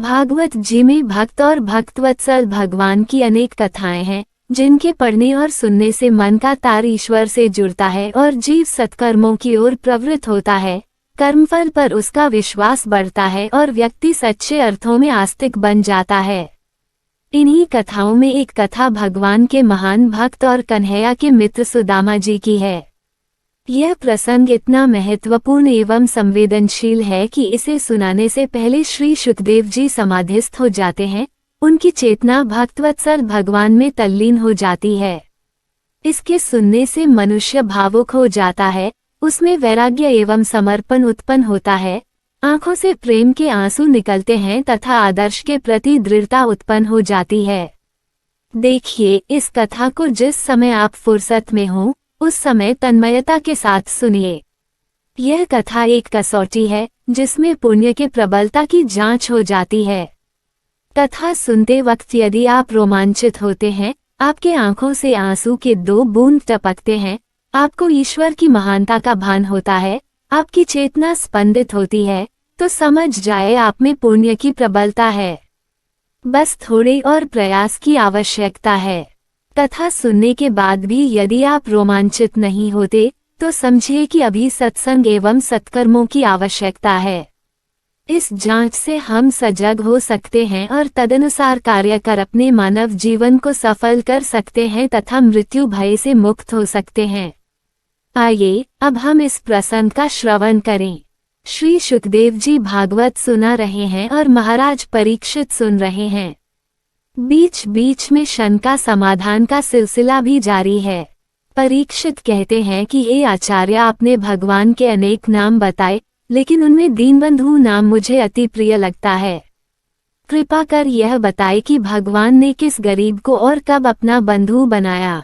भागवत जी में भक्त और भक्तवत्सल भगवान की अनेक कथाएं हैं, जिनके पढ़ने और सुनने से मन का तार ईश्वर से जुड़ता है और जीव सत्कर्मों की ओर प्रवृत्त होता है। कर्मफल पर उसका विश्वास बढ़ता है और व्यक्ति सच्चे अर्थों में आस्तिक बन जाता है। इन्हीं कथाओं में एक कथा भगवान के महान भक्त और कन्हैया के मित्र सुदामा जी की है। यह प्रसंग इतना महत्वपूर्ण एवं संवेदनशील है कि इसे सुनाने से पहले श्री सुखदेव जी समाधिस्थ हो जाते हैं। उनकी चेतना भक्तवत्सल भगवान में तल्लीन हो जाती है। इसके सुनने से मनुष्य भावुक हो जाता है, उसमें वैराग्य एवं समर्पण उत्पन्न होता है, आंखों से प्रेम के आंसू निकलते हैं तथा आदर्श के प्रति दृढ़ता उत्पन्न हो जाती है। देखिए, इस कथा को जिस समय आप फुर्सत में हो उस समय तन्मयता के साथ सुनिए। यह कथा एक कसौटी है जिसमें पुण्य के प्रबलता की जांच हो जाती है। कथा सुनते वक्त यदि आप रोमांचित होते हैं, आपके आंखों से आंसू के 2 बूंद टपकते हैं, आपको ईश्वर की महानता का भान होता है, आपकी चेतना स्पंदित होती है, तो समझ जाए आप में पुण्य की प्रबलता है। बस थोड़े और प्रयास की आवश्यकता है। कथा सुनने के बाद भी यदि आप रोमांचित नहीं होते, तो समझिए कि अभी सत्संग एवं सत्कर्मों की आवश्यकता है। इस जांच से हम सजग हो सकते हैं और तदनुसार कार्य कर अपने मानव जीवन को सफल कर सकते हैं तथा मृत्यु भय से मुक्त हो सकते हैं। आइए, अब हम इस प्रसंग का श्रवण करें। श्री सुखदेव जी भागवत सुना रहे हैं और महाराज परीक्षित सुन रहे हैं। बीच बीच में शंका समाधान का सिलसिला भी जारी है। परीक्षित कहते हैं कि ये आचार्य, आपने भगवान के अनेक नाम बताए, लेकिन उनमें दीनबंधु नाम मुझे अति प्रिय लगता है। कृपा कर यह बताए कि भगवान ने किस गरीब को और कब अपना बंधु बनाया।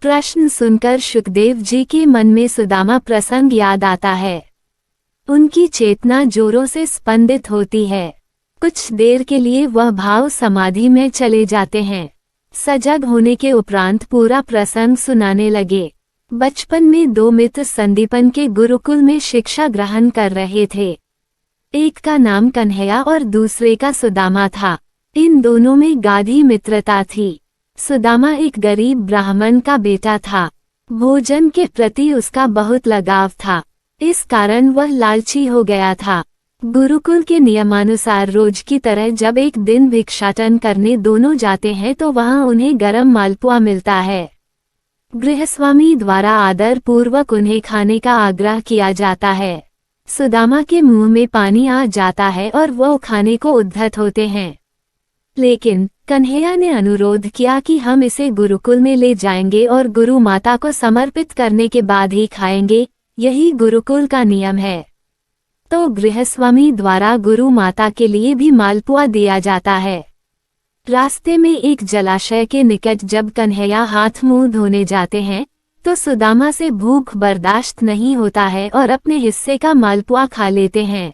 प्रश्न सुनकर सुखदेव जी के मन में सुदामा प्रसंग याद आता है। उनकी चेतना जोरों से स्पंदित होती है। कुछ देर के लिए वह भाव समाधि में चले जाते हैं। सजग होने के उपरांत पूरा प्रसंग सुनाने लगे। बचपन में 2 मित्र संदीपन के गुरुकुल में शिक्षा ग्रहण कर रहे थे। एक का नाम कन्हैया और दूसरे का सुदामा था। इन दोनों में गाढ़ी मित्रता थी। सुदामा एक गरीब ब्राह्मण का बेटा था। भोजन के प्रति उसका बहुत लगाव था, इस कारण वह लालची हो गया था। गुरुकुल के नियमानुसार रोज की तरह जब एक दिन भिक्षाटन करने दोनों जाते हैं तो वहां उन्हें गरम मालपुआ मिलता है। गृहस्वामी द्वारा आदर पूर्वक उन्हें खाने का आग्रह किया जाता है। सुदामा के मुंह में पानी आ जाता है और वह खाने को उद्धत होते हैं। लेकिन कन्हैया ने अनुरोध किया कि हम इसे गुरुकुल में ले जाएंगे और गुरु माता को समर्पित करने के बाद ही खाएंगे, यही गुरुकुल का नियम है। तो गृहस्वामी द्वारा गुरु माता के लिए भी मालपुआ दिया जाता है। रास्ते में एक जलाशय के निकट जब कन्हैया हाथ मुंह धोने जाते हैं, तो सुदामा से भूख बर्दाश्त नहीं होता है और अपने हिस्से का मालपुआ खा लेते हैं।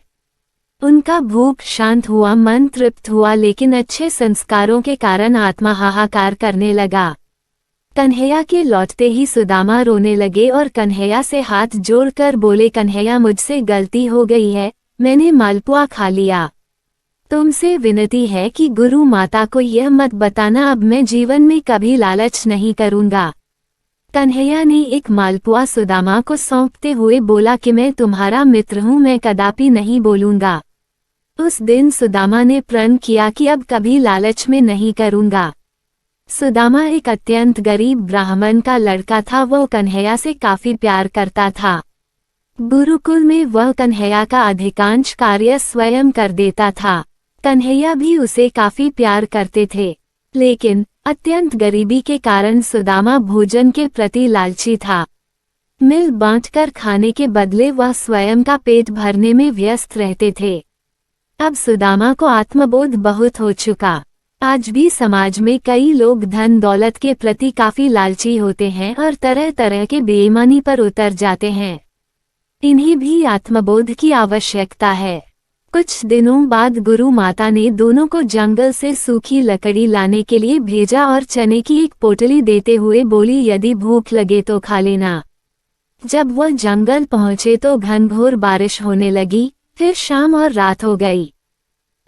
उनका भूख शांत हुआ, मन तृप्त हुआ, लेकिन अच्छे संस्कारों के कारण आत्मा हाहाकार करने लगा। कन्हैया के लौटते ही सुदामा रोने लगे और कन्हैया से हाथ जोड़कर बोले, कन्हैया मुझसे गलती हो गई है, मैंने मालपुआ खा लिया। तुमसे विनती है कि गुरु माता को यह मत बताना, अब मैं जीवन में कभी लालच नहीं करूंगा। कन्हैया ने एक मालपुआ सुदामा को सौंपते हुए बोला कि मैं तुम्हारा मित्र हूँ, मैं कदापि नहीं बोलूंगा। उस दिन सुदामा ने प्रण किया कि अब कभी लालच में नहीं करूंगा। सुदामा एक अत्यंत गरीब ब्राह्मण का लड़का था। वह कन्हैया से काफी प्यार करता था। गुरुकुल में वह कन्हैया का अधिकांश कार्य स्वयं कर देता था। कन्हैया भी उसे काफी प्यार करते थे, लेकिन अत्यंत गरीबी के कारण सुदामा भोजन के प्रति लालची था। मिल बांटकर खाने के बदले वह स्वयं का पेट भरने में व्यस्त रहते थे। अब सुदामा को आत्मबोध बहुत हो चुका। आज भी समाज में कई लोग धन दौलत के प्रति काफी लालची होते हैं और तरह तरह के बेईमानी पर उतर जाते हैं। इन्हें भी आत्मबोध की आवश्यकता है। कुछ दिनों बाद गुरु माता ने दोनों को जंगल से सूखी लकड़ी लाने के लिए भेजा और चने की एक पोटली देते हुए बोली, यदि भूख लगे तो खा लेना। जब वह जंगल पहुंचे तो घनघोर बारिश होने लगी। फिर शाम और रात हो गई।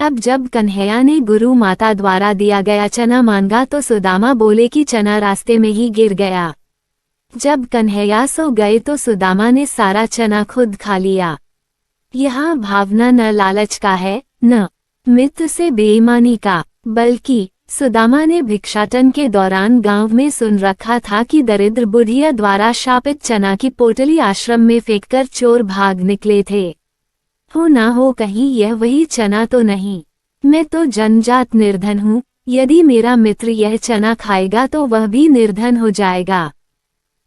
अब जब कन्हैया ने गुरु माता द्वारा दिया गया चना मांगा तो सुदामा बोले कि चना रास्ते में ही गिर गया। जब कन्हैया सो गए तो सुदामा ने सारा चना खुद खा लिया। यहाँ भावना न लालच का है, न मित्र से बेईमानी का, बल्कि सुदामा ने भिक्षाटन के दौरान गांव में सुन रखा था कि दरिद्र बुढ़िया द्वारा शापित चना की पोटली आश्रम में फेंककर चोर भाग निकले थे। हो ना हो कहीं यह वही चना तो नहीं। मैं तो जनजात निर्धन हूँ, यदि मेरा मित्र यह चना खाएगा तो वह भी निर्धन हो जाएगा।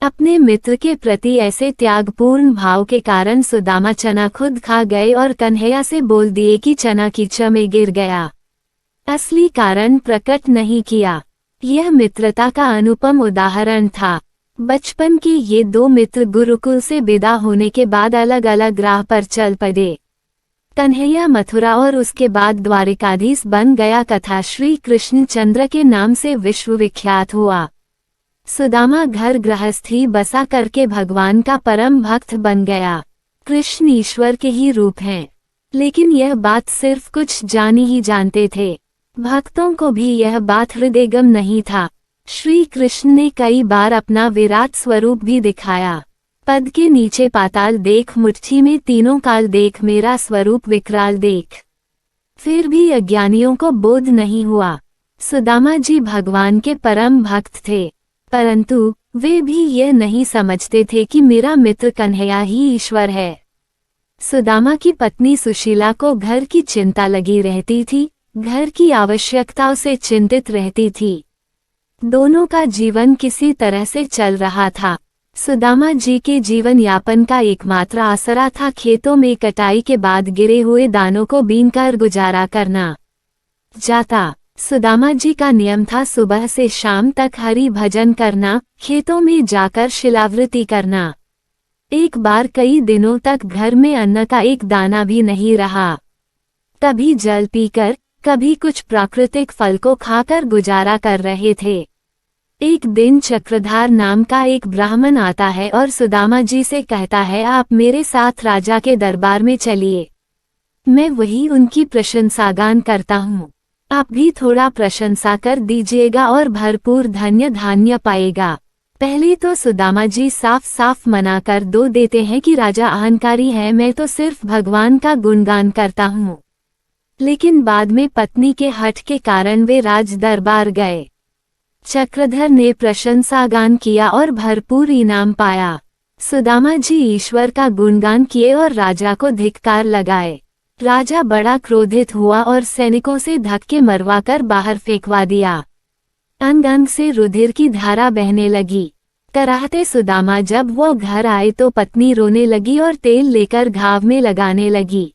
अपने मित्र के प्रति ऐसे त्यागपूर्ण भाव के कारण सुदामा चना खुद खा गए और कन्हैया से बोल दिए कि चना कीचड़ में गिर गया। असली कारण प्रकट नहीं किया। यह मित्रता का अनुपम उदाहरण था। बचपन के ये दो मित्र गुरुकुल से विदा होने के बाद अलग अलग राह पर चल पड़े। कन्हैया मथुरा और उसके बाद द्वारिकाधीश बन गया तथा श्री कृष्णचंद्र के नाम से विश्वविख्यात हुआ। सुदामा घर गृहस्थी बसा करके भगवान का परम भक्त बन गया। कृष्ण ईश्वर के ही रूप हैं, लेकिन यह बात सिर्फ कुछ जानी ही जानते थे। भक्तों को भी यह बात हृदयगम नहीं था। श्री कृष्ण ने कई बार अपना विराट स्वरूप भी दिखाया। पद के नीचे पाताल देख, मुट्ठी में तीनों काल देख, मेरा स्वरूप विकराल देख। फिर भी अज्ञानियों को बोध नहीं हुआ। सुदामा जी भगवान के परम भक्त थे, परंतु वे भी यह नहीं समझते थे कि मेरा मित्र कन्हैया ही ईश्वर है। सुदामा की पत्नी सुशीला को घर की चिंता लगी रहती थी, घर की आवश्यकताओं से चिंतित रहती थी। दोनों का जीवन किसी तरह से चल रहा था। सुदामा जी के जीवन यापन का एकमात्र आसरा था खेतों में कटाई के बाद गिरे हुए दानों को बीनकर गुजारा करना। जाता सुदामा जी का नियम था सुबह से शाम तक हरि भजन करना, खेतों में जाकर शिलावृत्ति करना। एक बार कई दिनों तक घर में अन्न का एक दाना भी नहीं रहा। कभी जल पीकर, कभी कुछ प्राकृतिक फल को खाकर गुजारा कर रहे थे। एक दिन चक्रधार नाम का एक ब्राह्मण आता है और सुदामा जी से कहता है, आप मेरे साथ राजा के दरबार में चलिए, मैं वही उनकी प्रशंसागान करता हूँ। आप भी थोड़ा प्रशंसा कर दीजिएगा और भरपूर धन्य धान्य पाएगा। पहले तो सुदामा जी साफ साफ मना कर दो देते हैं कि राजा अहंकारी है, मैं तो सिर्फ भगवान का गुणगान करता हूँ। लेकिन बाद में पत्नी के हठ के कारण वे राज दरबार गए। चक्रधर ने प्रशंसागान किया और भरपूर इनाम पाया। सुदामा जी ईश्वर का गुणगान किए और राजा को धिक्कार लगाए। राजा बड़ा क्रोधित हुआ और सैनिकों से धक्के मरवाकर बाहर फेंकवा दिया। अंग अंग से रुधिर की धारा बहने लगी। कराहते सुदामा जब वो घर आए तो पत्नी रोने लगी और तेल लेकर घाव में लगाने लगी।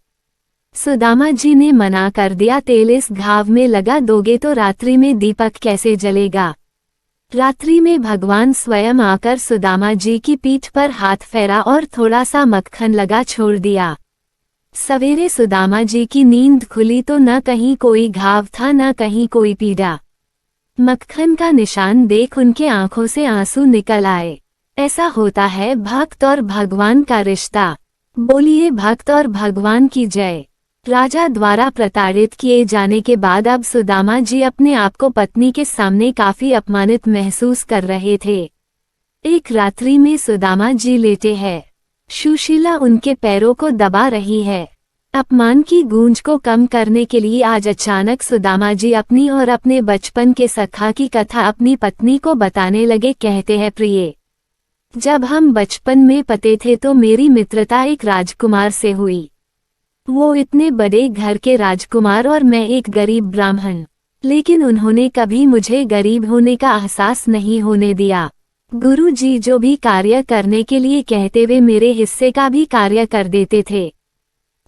सुदामा जी ने मना कर दिया, तेल इस घाव में लगा दोगे तो रात्रि में दीपक कैसे जलेगा। रात्रि में भगवान स्वयं आकर सुदामा जी की पीठ पर हाथ फेरा और थोड़ा सा मक्खन लगा छोड़ दिया। सवेरे सुदामा जी की नींद खुली तो न कहीं कोई घाव था न कहीं कोई पीड़ा। मक्खन का निशान देख उनके आंखों से आंसू निकल आए। ऐसा होता है भक्त और भगवान का रिश्ता। बोलिए भक्त और भगवान की जय। राजा द्वारा प्रताड़ित किए जाने के बाद अब सुदामा जी अपने आप को पत्नी के सामने काफी अपमानित महसूस कर रहे थे। एक रात्रि में सुदामा जी लेटे हैं। सुशीला उनके पैरों को दबा रही है। अपमान की गूंज को कम करने के लिए आज अचानक सुदामा जी अपनी और अपने बचपन के सखा की कथा अपनी पत्नी को बताने लगे। कहते हैं, प्रिय, जब हम बचपन में पते थे तो मेरी मित्रता एक राजकुमार से हुई। वो इतने बड़े घर के राजकुमार और मैं एक गरीब ब्राह्मण, लेकिन उन्होंने कभी मुझे गरीब होने का एहसास नहीं होने दिया। गुरु जी जो भी कार्य करने के लिए कहते वे मेरे हिस्से का भी कार्य कर देते थे।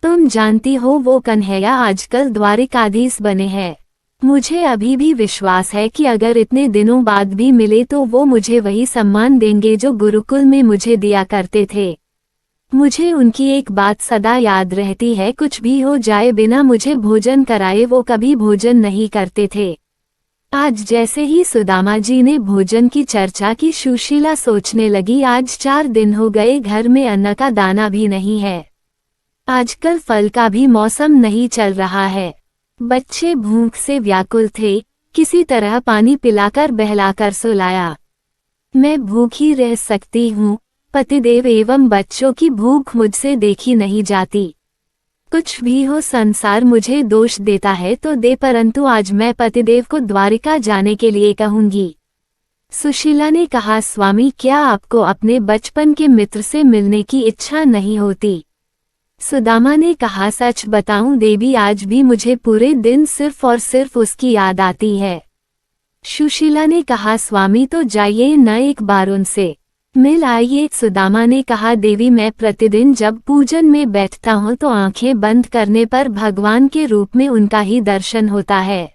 तुम जानती हो वो कन्हैया आजकल द्वारिकाधीश बने हैं। मुझे अभी भी विश्वास है कि अगर इतने दिनों बाद भी मिले तो वो मुझे वही सम्मान देंगे जो गुरुकुल में मुझे दिया करते थे। मुझे उनकी एक बात सदा याद रहती है, कुछ भी हो जाए बिना मुझे भोजन कराए वो कभी भोजन नहीं करते थे। आज जैसे ही सुदामा जी ने भोजन की चर्चा की, सुशीला सोचने लगी, आज 4 दिन हो गए घर में अन्न का दाना भी नहीं है। आजकल फल का भी मौसम नहीं चल रहा है। बच्चे भूख से व्याकुल थे, किसी तरह पानी पिलाकर बहलाकर सुलाया। मैं भूखी रह सकती हूँ, पतिदेव एवं बच्चों की भूख मुझसे देखी नहीं जाती। कुछ भी हो संसार मुझे दोष देता है तो दे, परंतु आज मैं पतिदेव को द्वारिका जाने के लिए कहूंगी। सुशीला ने कहा, स्वामी क्या आपको अपने बचपन के मित्र से मिलने की इच्छा नहीं होती? सुदामा ने कहा, सच बताऊं देवी, आज भी मुझे पूरे दिन सिर्फ और सिर्फ उसकी याद आती है। सुशीला ने कहा, स्वामी तो जाइए न एक बार उनसे मिल आइए। सुदामा ने कहा, देवी मैं प्रतिदिन जब पूजन में बैठता हूँ तो आंखें बंद करने पर भगवान के रूप में उनका ही दर्शन होता है,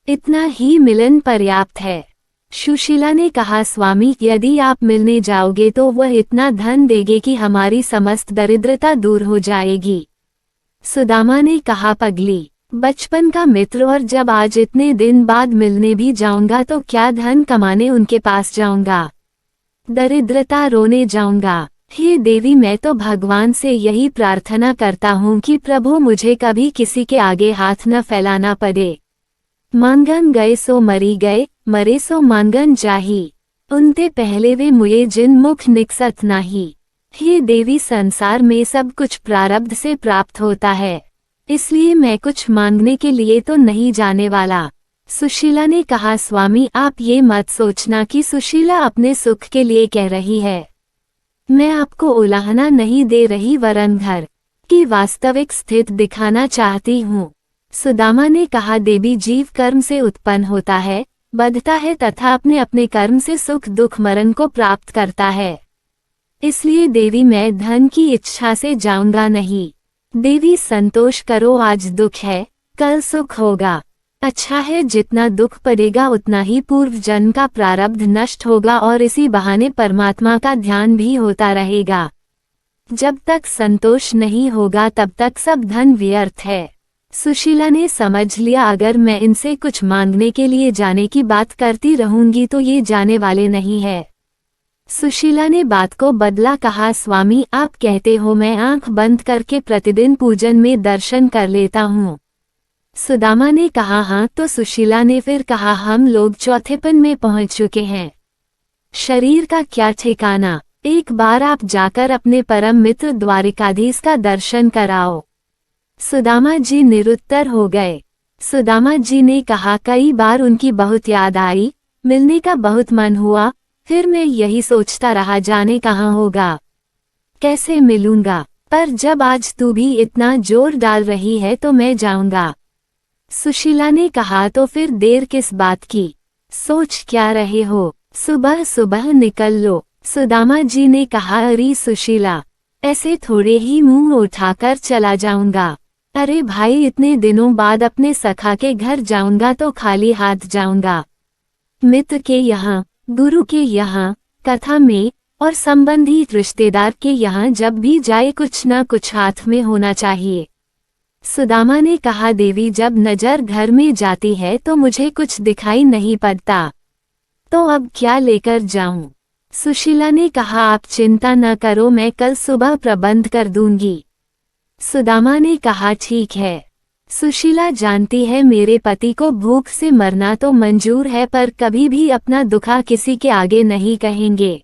इतना ही मिलन पर्याप्त है। सुशीला ने कहा, स्वामी यदि आप मिलने जाओगे तो वह इतना धन देंगे कि हमारी समस्त दरिद्रता दूर हो जाएगी। सुदामा ने कहा, पगली बचपन का मित्र, और जब आज इतने दिन बाद मिलने भी जाऊंगा तो क्या धन कमाने उनके पास जाऊंगा, दरिद्रता रोने जाऊंगा। हे देवी मैं तो भगवान से यही प्रार्थना करता हूँ कि प्रभु मुझे कभी किसी के आगे हाथ न फैलाना पड़े। मांगन गए सो मरी गए, मरे सो मांगन जाही, उनते पहले वे मुझे जिन मुख निकसत नाही। हे देवी संसार में सब कुछ प्रारब्ध से प्राप्त होता है, इसलिए मैं कुछ मांगने के लिए तो नहीं जाने वाला। सुशीला ने कहा, स्वामी आप ये मत सोचना कि सुशीला अपने सुख के लिए कह रही है। मैं आपको उलाहना नहीं दे रही, वरन घर की वास्तविक स्थिति दिखाना चाहती हूँ। सुदामा ने कहा, देवी जीव कर्म से उत्पन्न होता है, बंधता है तथा अपने अपने कर्म से सुख दुख मरण को प्राप्त करता है। इसलिए देवी मैं धन की इच्छा से जाऊंगा नहीं। देवी संतोष करो, आज दुख है कल सुख होगा। अच्छा है जितना दुख पड़ेगा उतना ही पूर्व जन्म का प्रारब्ध नष्ट होगा और इसी बहाने परमात्मा का ध्यान भी होता रहेगा। जब तक संतोष नहीं होगा तब तक सब धन व्यर्थ है। सुशीला ने समझ लिया, अगर मैं इनसे कुछ मांगने के लिए जाने की बात करती रहूंगी तो ये जाने वाले नहीं है। सुशीला ने बात को बदला, कहा, स्वामी आप कहते हो मैं आंख बंद करके प्रतिदिन पूजन में दर्शन कर लेता हूँ। सुदामा ने कहा, हाँ। तो सुशीला ने फिर कहा, हम लोग चौथेपन में पहुंच चुके हैं, शरीर का क्या ठिकाना, एक बार आप जाकर अपने परम मित्र द्वारिकाधीश का दर्शन कराओ। सुदामा जी निरुत्तर हो गए। सुदामा जी ने कहा, कई बार उनकी बहुत याद आई, मिलने का बहुत मन हुआ, फिर मैं यही सोचता रहा जाने कहाँ होगा, कैसे मिलूंगा, पर जब आज तू भी इतना जोर डाल रही है तो मैं जाऊंगा। सुशीला ने कहा, तो फिर देर किस बात की, सोच क्या रहे हो, सुबह सुबह निकल लो। सुदामा जी ने कहा, अरे सुशीला ऐसे थोड़े ही मुंह उठाकर चला जाऊंगा। अरे भाई इतने दिनों बाद अपने सखा के घर जाऊंगा तो खाली हाथ जाऊंगा। मित्र के यहाँ, गुरु के यहाँ, कथा में और संबंधी रिश्तेदार के यहाँ जब भी जाए कुछ न कुछ हाथ में होना चाहिए। सुदामा ने कहा, देवी जब नजर घर में जाती है तो मुझे कुछ दिखाई नहीं पड़ता, तो अब क्या लेकर जाऊं? सुशीला ने कहा, आप चिंता न करो, मैं कल सुबह प्रबंध कर दूंगी। सुदामा ने कहा, ठीक है। सुशीला जानती है मेरे पति को भूख से मरना तो मंजूर है, पर कभी भी अपना दुखा किसी के आगे नहीं कहेंगे।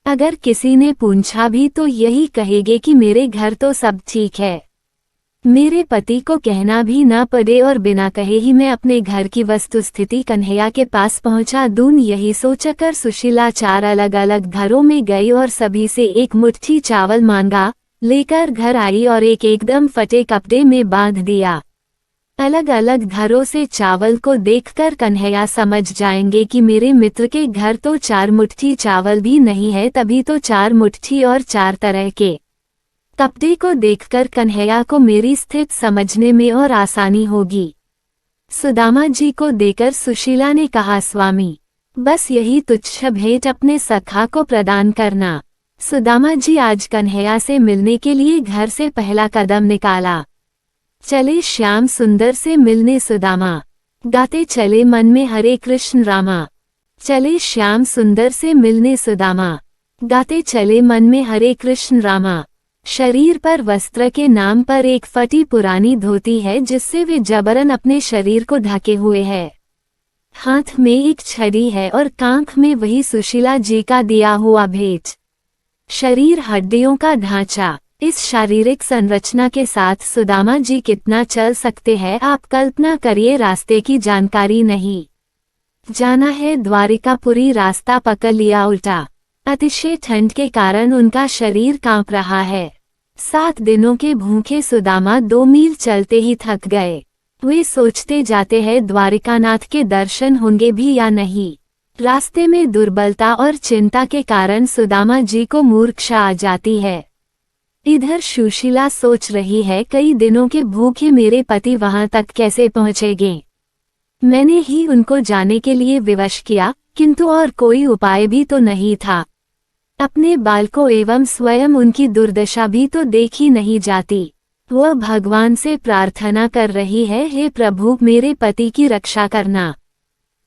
अगर किसी ने पूछा भी तो यही कहेंगे कि मेरे घर तो सब ठीक है, मेरे पति को कहना भी ना पड़े और बिना कहे ही मैं अपने घर की वस्तुस्थिति कन्हैया के पास पहुंचा दूं। यही सोचकर सुशीला 4 अलग अलग घरों में गई और सभी से एक मुट्ठी चावल मांगा, लेकर घर आई और एक एकदम फटे कपड़े में बांध दिया। अलग अलग घरों से चावल को देखकर कन्हैया समझ जाएंगे कि मेरे मित्र के घर तो 4 मुट्ठी चावल भी नहीं है, तभी तो 4 मुट्ठी और 4 तरह के कपड़े को देखकर कन्हैया को मेरी स्थिति समझने में और आसानी होगी। सुदामा जी को देकर सुशीला ने कहा, स्वामी बस यही तुच्छ भेंट अपने सखा को प्रदान करना। सुदामा जी आज कन्हैया से मिलने के लिए घर से पहला कदम निकाला। चले श्याम सुंदर से मिलने सुदामा, गाते चले मन में हरे कृष्ण रामा। चले श्याम सुंदर से मिलने सुदामा, गाते चले मन में हरे कृष्ण रामा। शरीर पर वस्त्र के नाम पर एक फटी पुरानी धोती है जिससे वे जबरन अपने शरीर को ढके हुए है। हाथ में एक छड़ी है और कांख में वही सुशीला जी का दिया हुआ भेंट। शरीर हड्डियों का ढांचा। इस शारीरिक संरचना के साथ सुदामा जी कितना चल सकते हैं आप कल्पना करिए। रास्ते की जानकारी नहीं। जाना है द्वारिकापुरी, रास्ता पकड़ लिया उल्टा। अतिशय ठंड के कारण उनका शरीर कांप रहा है। 7 दिनों के भूखे सुदामा 2 मील चलते ही थक गए। वे सोचते जाते हैं द्वारिकानाथ के दर्शन होंगे भी या नहीं। रास्ते में दुर्बलता और चिंता के कारण सुदामा जी को मूर्छा आ जाती है। इधर सुशीला सोच रही है कई दिनों के भूखे मेरे पति वहां तक कैसे पहुंचेंगे। मैंने ही उनको जाने के लिए विवश किया, किंतु और कोई उपाय भी तो नहीं था। अपने बालकों एवं स्वयं उनकी दुर्दशा भी तो देखी नहीं जाती। वह भगवान से प्रार्थना कर रही है, हे प्रभु मेरे पति की रक्षा करना।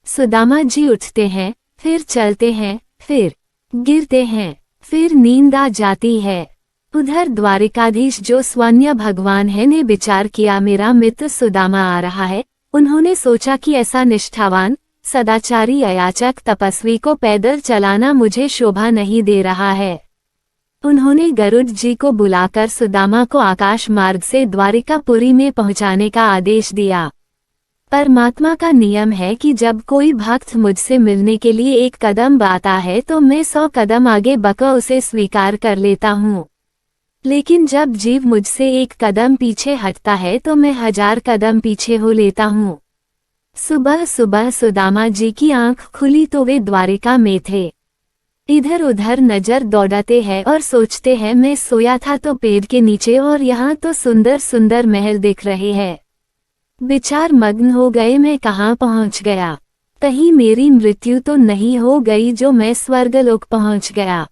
सुदामा जी उठते हैं, फिर चलते हैं, फिर गिरते हैं, फिर नींद आ जाती है। उधर द्वारिकाधीश जो स्वयं भगवान है ने विचार किया मेरा मित्र सुदामा आ रहा है। उन्होंने सोचा कि ऐसा निष्ठावान सदाचारी अयाचक तपस्वी को पैदल चलाना मुझे शोभा नहीं दे रहा है। उन्होंने गरुड़ जी को बुलाकर सुदामा को आकाश मार्ग से द्वारिकापुरी में पहुंचाने का आदेश दिया। परमात्मा का नियम है कि जब कोई भक्त मुझसे मिलने के लिए एक कदम बढ़ाता है तो मैं 100 कदम आगे बढ़कर उसे स्वीकार कर लेता हूँ। लेकिन जब जीव मुझसे एक कदम पीछे हटता है तो मैं 1000 कदम पीछे हो लेता हूँ। सुबह सुबह सुदामा जी की आंख खुली तो वे द्वारिका में थे। इधर उधर नजर दौड़ाते हैं और सोचते हैं मैं सोया था तो पेड़ के नीचे और यहाँ तो सुंदर सुंदर महल दिख रहे हैं। विचार मग्न हो गए, मैं कहाँ पहुँच गया। कहीं मेरी मृत्यु तो नहीं हो गई जो मैं स्वर्गलोक पहुँच गया।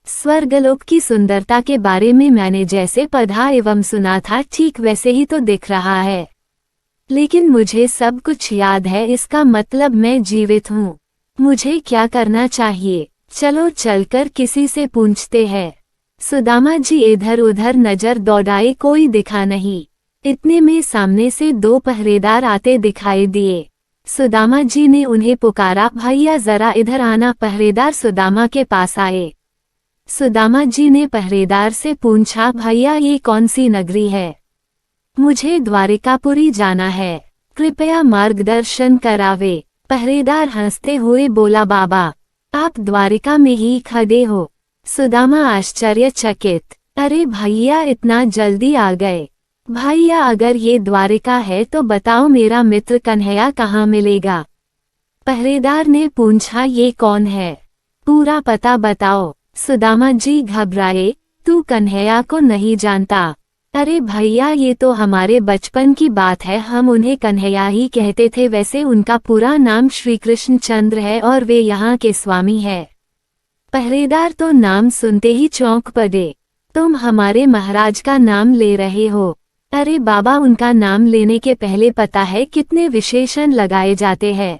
स्वर्गलोक की सुंदरता के बारे में मैंने जैसे पढ़ा एवं सुना था ठीक वैसे ही तो दिख रहा है। लेकिन मुझे सब कुछ याद है, इसका मतलब मैं जीवित हूँ। मुझे क्या करना चाहिए? चलो चलकर किसी से पूछते हैं। सुदामा जी इधर उधर नजर दौड़ाए, कोई दिखा नहीं। इतने में सामने से 2 पहरेदार आते दिखाई दिए। सुदामा जी ने उन्हें पुकारा, भैया जरा इधर आना। पहरेदार सुदामा के पास आए। सुदामा जी ने पहरेदार से पूछा, भैया ये कौन सी नगरी है? मुझे द्वारिकापुरी जाना है, कृपया मार्गदर्शन करावे। पहरेदार हंसते हुए बोला, बाबा आप द्वारिका में ही खड़े हो। सुदामा आश्चर्यचकित, अरे भैया इतना जल्दी आ गए। भैया अगर ये द्वारिका है तो बताओ मेरा मित्र कन्हैया कहाँ मिलेगा? पहरेदार ने पूछा, ये कौन है? पूरा पता बताओ। सुदामा जी घबराए, तू कन्हैया को नहीं जानता? अरे भैया ये तो हमारे बचपन की बात है, हम उन्हें कन्हैया ही कहते थे। वैसे उनका पूरा नाम श्री कृष्ण चंद्र है और वे यहाँ के स्वामी है। पहरेदार तो नाम सुनते ही चौंक पड़े। तुम हमारे महाराज का नाम ले रहे हो? अरे बाबा उनका नाम लेने के पहले पता है कितने विशेषण लगाए जाते हैं।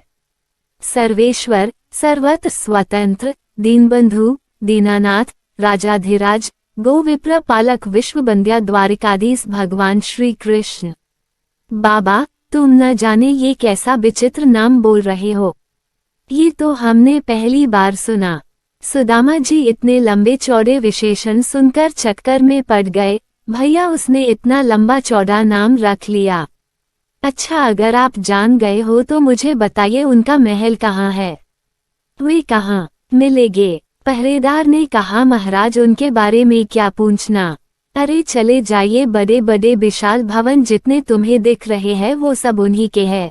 सर्वेश्वर, सर्वत्र स्वतंत्र, दीनबंधु, दीनानाथ, राजाधिराज, गोविप्र पालक, विश्वबंध्या, द्वारिकाधीश भगवान श्री कृष्ण। बाबा तुम न जाने ये कैसा विचित्र नाम बोल रहे हो। ये तो हमने पहली बार सुना। सुदामा जी इतने लंबे चौड़े विशेषण सुनकर चक्कर में पड़ गए। भैया उसने इतना लंबा चौड़ा नाम रख लिया। अच्छा अगर आप जान गए हो तो मुझे बताइए उनका महल कहाँ है? वे कहाँ मिलेंगे? पहरेदार ने कहा, महाराज उनके बारे में क्या पूछना। अरे चले जाइए, बड़े बड़े विशाल भवन जितने तुम्हें दिख रहे हैं वो सब उन्हीं के हैं।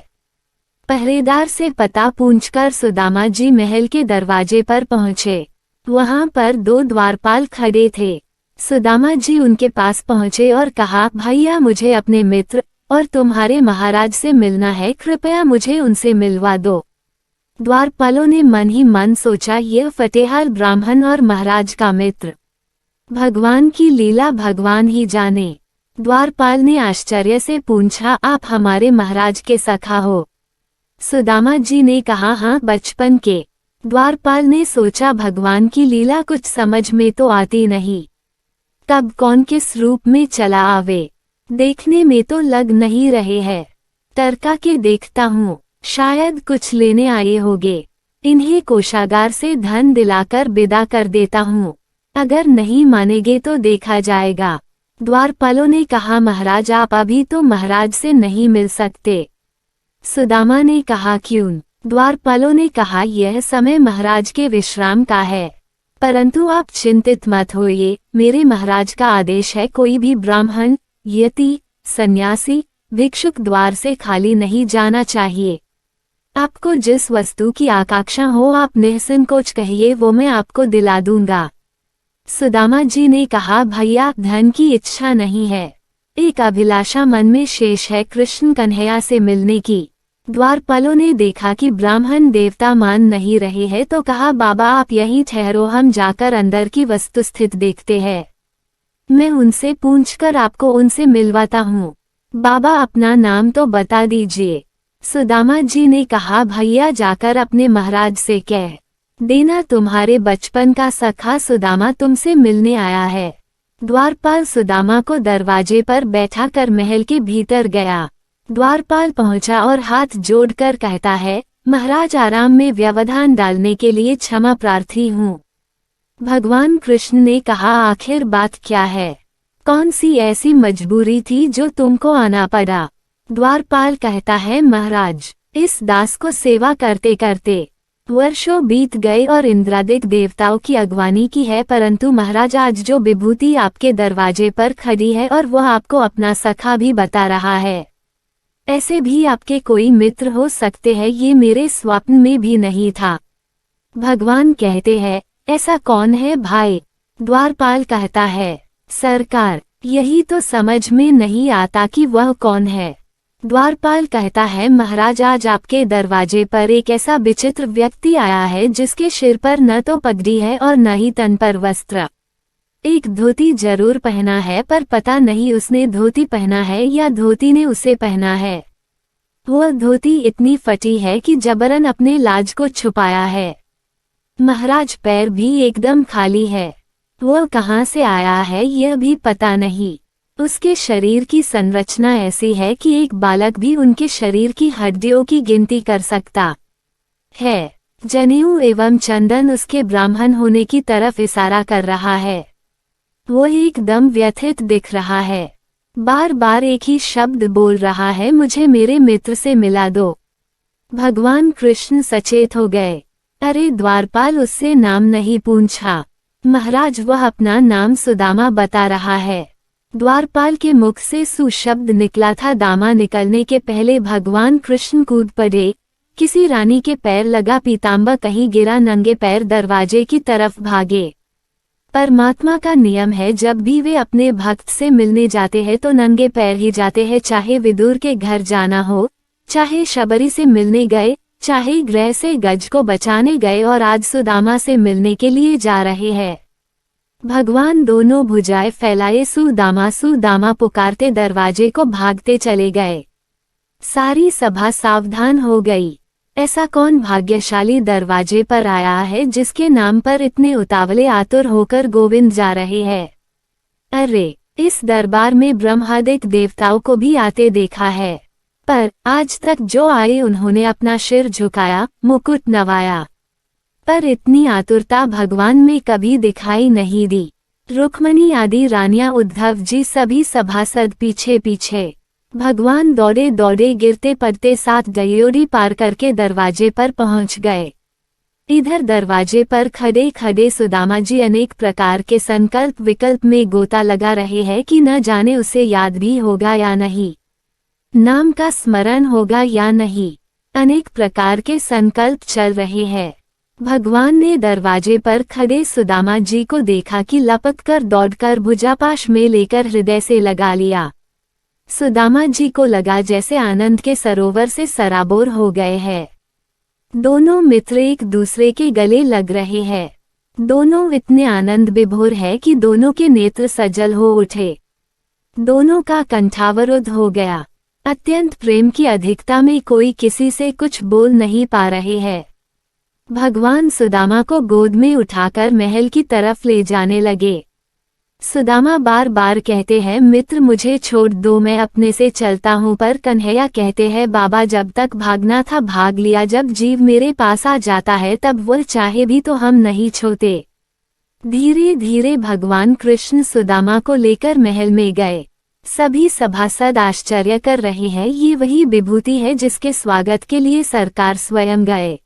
पहरेदार से पता पूछकर सुदामा जी महल के दरवाजे पर पहुँचे। वहां पर 2 द्वारपाल खड़े थे। सुदामा जी उनके पास पहुँचे और कहा, भैया मुझे अपने मित्र और तुम्हारे महाराज से मिलना है, कृपया मुझे उनसे मिलवा दो। द्वारपालों ने मन ही मन सोचा, यह फटेहाल ब्राह्मण और महाराज का मित्र। भगवान की लीला भगवान ही जाने। द्वारपाल ने आश्चर्य से पूछा, आप हमारे महाराज के सखा हो? सुदामा जी ने कहा, हाँ बचपन के। द्वारपाल ने सोचा भगवान की लीला कुछ समझ में तो आती नहीं। तब कौन किस रूप में चला आवे, देखने में तो लग नहीं रहे हैं। तरका के देखता हूँ, शायद कुछ लेने आए होगे। इन्हें कोषागार से धन दिलाकर विदा कर देता हूँ, अगर नहीं मानेंगे तो देखा जाएगा। द्वारपालों ने कहा, महाराज आप अभी तो महाराज से नहीं मिल सकते। सुदामा ने कहा, क्यों? द्वारपालों ने कहा, यह समय महाराज के विश्राम का है। परंतु आप चिंतित मत होइए, मेरे महाराज का आदेश है, कोई भी ब्राह्मण, यति, सन्यासी, भिक्षुक द्वार से खाली नहीं जाना चाहिए। आपको जिस वस्तु की आकांक्षा हो आप निसंकोच कहिए, वो मैं आपको दिला दूंगा। सुदामा जी ने कहा, भैया धन की इच्छा नहीं है, एक अभिलाषा मन में शेष है, कृष्ण कन्हैया से मिलने की। द्वारपालों ने देखा कि ब्राह्मण देवता मान नहीं रहे हैं तो कहा, बाबा आप यहीं ठहरो, हम जाकर अंदर की वस्तुस्थिति देखते हैं। मैं उनसे पूछकर आपको उनसे मिलवाता हूँ। बाबा अपना नाम तो बता दीजिए। सुदामा जी ने कहा, भैया जाकर अपने महाराज से कह देना तुम्हारे बचपन का सखा सुदामा तुमसे मिलने आया है। द्वारपाल सुदामा को दरवाजे पर बैठा कर महल के भीतर गया। द्वारपाल पहुंचा और हाथ जोड़कर कहता है, महाराज आराम में व्यवधान डालने के लिए क्षमा प्रार्थी हूँ। भगवान कृष्ण ने कहा, आखिर बात क्या है? कौन सी ऐसी मजबूरी थी जो तुमको आना पड़ा? द्वारपाल कहता है, महाराज इस दास को सेवा करते करते वर्षों बीत गए और इंद्रादिक देवताओं की अगवानी की है, परंतु महाराज आज जो विभूति आपके दरवाजे पर खड़ी है और वह आपको अपना सखा भी बता रहा है, ऐसे भी आपके कोई मित्र हो सकते हैं, ये मेरे स्वप्न में भी नहीं था। भगवान कहते हैं, ऐसा कौन है भाई? द्वारपाल कहता है, सरकार यही तो समझ में नहीं आता कि वह कौन है। द्वारपाल कहता है, महाराज आज आपके दरवाजे पर एक ऐसा विचित्र व्यक्ति आया है जिसके सिर पर न तो पगड़ी है और न ही तन पर वस्त्र। एक धोती जरूर पहना है, पर पता नहीं उसने धोती पहना है या धोती ने उसे पहना है। वह धोती इतनी फटी है कि जबरन अपने लाज को छुपाया है। महाराज पैर भी एकदम खाली है। वह कहाँ से आया है यह भी पता नहीं। उसके शरीर की संरचना ऐसी है कि एक बालक भी उनके शरीर की हड्डियों की गिनती कर सकता है। जनेऊ एवं चंदन उसके ब्राह्मण होने की तरफ इशारा कर रहा है। वो एकदम व्यथित दिख रहा है, बार बार एक ही शब्द बोल रहा है, मुझे मेरे मित्र से मिला दो। भगवान कृष्ण सचेत हो गए। अरे द्वारपाल उससे नाम नहीं पूछा, महाराज वह अपना नाम सुदामा बता रहा है। द्वारपाल के मुख से सुशब्द निकला था। दामा निकलने के पहले भगवान कृष्ण कूद पड़े। किसी रानी के पैर लगा पीताम्बर कहीं गिरा, नंगे पैर दरवाजे की तरफ भागे। परमात्मा का नियम है, जब भी वे अपने भक्त से मिलने जाते हैं तो नंगे पैर ही जाते हैं, चाहे विदुर के घर जाना हो, चाहे शबरी से मिलने गए, चाहे ग्रह से गज को बचाने गए, और आज सुदामा से मिलने के लिए जा रहे हैं। भगवान दोनों भुजाएं फैलाए सुदामा सुदामा पुकारते दरवाजे को भागते चले गए। सारी सभा सावधान हो गई। ऐसा कौन भाग्यशाली दरवाजे पर आया है जिसके नाम पर इतने उतावले आतुर होकर गोविंद जा रहे हैं? अरे इस दरबार में ब्रह्मादिक देवताओं को भी आते देखा है, पर आज तक जो आए उन्होंने अपना सिर झुकाया, मुकुट नवाया, पर इतनी आतुरता भगवान में कभी दिखाई नहीं दी। रुक्मणी आदि रानियां, उद्धव जी, सभी सभासद पीछे पीछे। भगवान दौड़े दौड़े गिरते पड़ते साथ डयोरी पार करके दरवाजे पर पहुंच गए। इधर दरवाजे पर खड़े खड़े सुदामा जी अनेक प्रकार के संकल्प विकल्प में गोता लगा रहे हैं कि न जाने उसे याद भी होगा या नहीं, नाम का स्मरण होगा या नहीं। अनेक प्रकार के संकल्प चल रहे हैं। भगवान ने दरवाजे पर खड़े सुदामा जी को देखा कि लपककर दौड़कर भुजापाश में लेकर हृदय से लगा लिया। सुदामा जी को लगा जैसे आनंद के सरोवर से सराबोर हो गए हैं। दोनों मित्र एक दूसरे के गले लग रहे हैं। दोनों इतने आनंद विभोर है कि दोनों के नेत्र सजल हो उठे। दोनों का कंठावरुद्ध हो गया। अत्यंत प्रेम की अधिकता में कोई किसी से कुछ बोल नहीं पा रहे हैं। भगवान सुदामा को गोद में उठाकर महल की तरफ ले जाने लगे। सुदामा बार बार कहते हैं मित्र मुझे छोड़ दो, मैं अपने से चलता हूँ, पर कन्हैया कहते हैं बाबा जब तक भागना था भाग लिया, जब जीव मेरे पास आ जाता है तब वो चाहे भी तो हम नहीं छोड़ते। धीरे धीरे भगवान कृष्ण सुदामा को लेकर महल में गए। सभी सभासद आश्चर्य कर रहे हैं, ये वही विभूति है जिसके स्वागत के लिए सरकार स्वयं गए।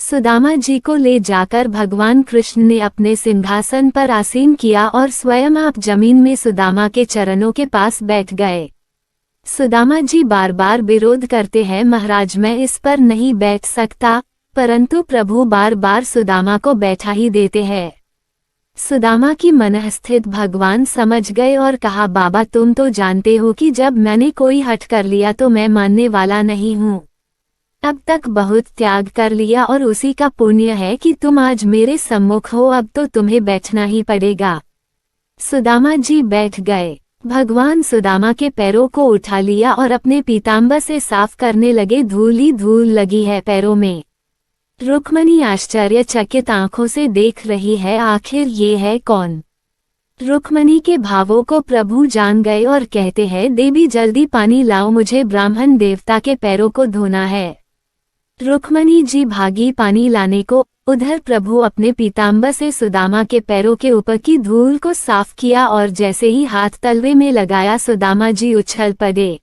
सुदामा जी को ले जाकर भगवान कृष्ण ने अपने सिंहासन पर आसीन किया और स्वयं आप जमीन में सुदामा के चरणों के पास बैठ गए। सुदामा जी बार बार विरोध करते हैं, महाराज मैं इस पर नहीं बैठ सकता, परंतु प्रभु बार बार सुदामा को बैठा ही देते हैं। सुदामा की मनस्थित भगवान समझ गए और कहा बाबा तुम तो जानते हो कि जब मैंने कोई हठ कर लिया तो मैं मानने वाला नहीं हूँ। अब तक बहुत त्याग कर लिया और उसी का पुण्य है कि तुम आज मेरे सम्मुख हो, अब तो तुम्हें बैठना ही पड़ेगा। सुदामा जी बैठ गए। भगवान सुदामा के पैरों को उठा लिया और अपने पीताम्बर से साफ करने लगे। धूल ही धूल लगी है पैरों में। रुक्मणी आश्चर्यचकित आंखों से देख रही है, आखिर ये है कौन। रुक्मणी के भावों को प्रभु जान गए और कहते हैं देवी जल्दी पानी लाओ, मुझे ब्राह्मण देवता के पैरों को धोना है। रुक्मणी जी भागी पानी लाने को। उधर प्रभु अपने पीताम्बर से सुदामा के पैरों के ऊपर की धूल को साफ किया और जैसे ही हाथ तलवे में लगाया सुदामा जी उछल पड़े।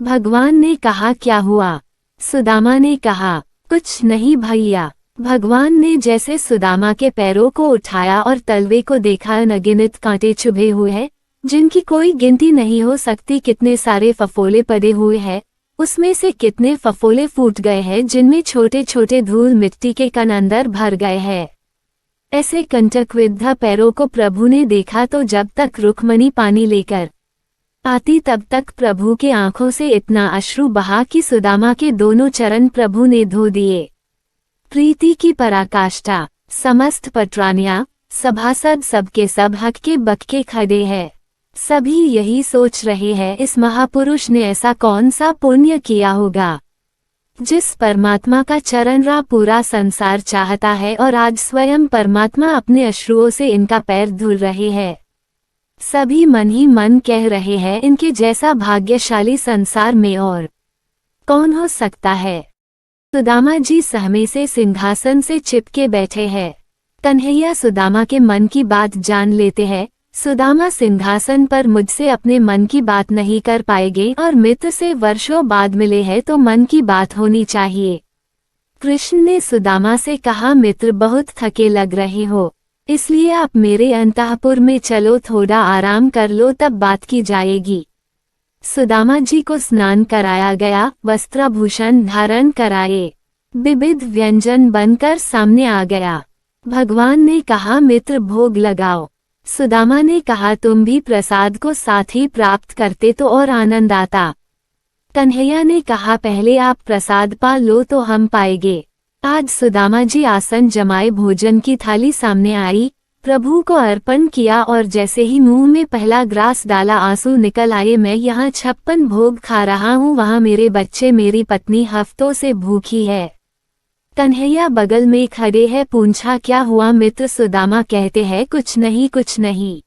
भगवान ने कहा क्या हुआ? सुदामा ने कहा कुछ नहीं भैया। भगवान ने जैसे सुदामा के पैरों को उठाया और तलवे को देखा, अनगिनत कांटे चुभे हुए हैं जिनकी कोई गिनती नहीं हो सकती। कितने सारे फफोले पड़े हुए हैं, उसमें से कितने फफोले फूट गए हैं जिनमें छोटे छोटे धूल मिट्टी के कण अंदर भर गए हैं। ऐसे कंटकविद्ध पैरों को प्रभु ने देखा तो जब तक रुक्मणी पानी लेकर आती तब तक प्रभु के आंखों से इतना अश्रु बहा कि सुदामा के दोनों चरण प्रभु ने धो दिए। प्रीति की पराकाष्ठा। समस्त पटरानियां सभासद सबके सब हक्के बक्के खड़े हैं। सभी यही सोच रहे हैं इस महापुरुष ने ऐसा कौन सा पुण्य किया होगा जिस परमात्मा का चरण रा पूरा संसार चाहता है, और आज स्वयं परमात्मा अपने अश्रुओं से इनका पैर धुल रहे हैं। सभी मन ही मन कह रहे हैं इनके जैसा भाग्यशाली संसार में और कौन हो सकता है। सुदामा जी सहमे से सिंहासन से चिपके बैठे हैं। कन्हैया सुदामा के मन की बात जान लेते हैं। सुदामा सिंहासन पर मुझसे अपने मन की बात नहीं कर पाएंगे और मित्र से वर्षों बाद मिले हैं तो मन की बात होनी चाहिए। कृष्ण ने सुदामा से कहा मित्र बहुत थके लग रहे हो, इसलिए आप मेरे अंतःपुर में चलो, थोड़ा आराम कर लो तब बात की जाएगी। सुदामा जी को स्नान कराया गया, वस्त्राभूषण धारण कराए, विविध व्यंजन बनकर सामने आ गया। भगवान ने कहा मित्र भोग लगाओ। सुदामा ने कहा तुम भी प्रसाद को साथ ही प्राप्त करते तो और आनंद आता। कन्हैया ने कहा पहले आप प्रसाद पा लो तो हम पाएंगे। आज सुदामा जी आसन जमाए, भोजन की थाली सामने आई, प्रभु को अर्पण किया और जैसे ही मुंह में पहला ग्रास डाला आंसू निकल आए। मैं यहाँ 56 भोग खा रहा हूँ, वहाँ मेरे बच्चे मेरी पत्नी हफ्तों से भूखी है। कन्हैया बगल में खड़े है, पूछा क्या हुआ मित्र? सुदामा कहते हैं कुछ नहीं कुछ नहीं।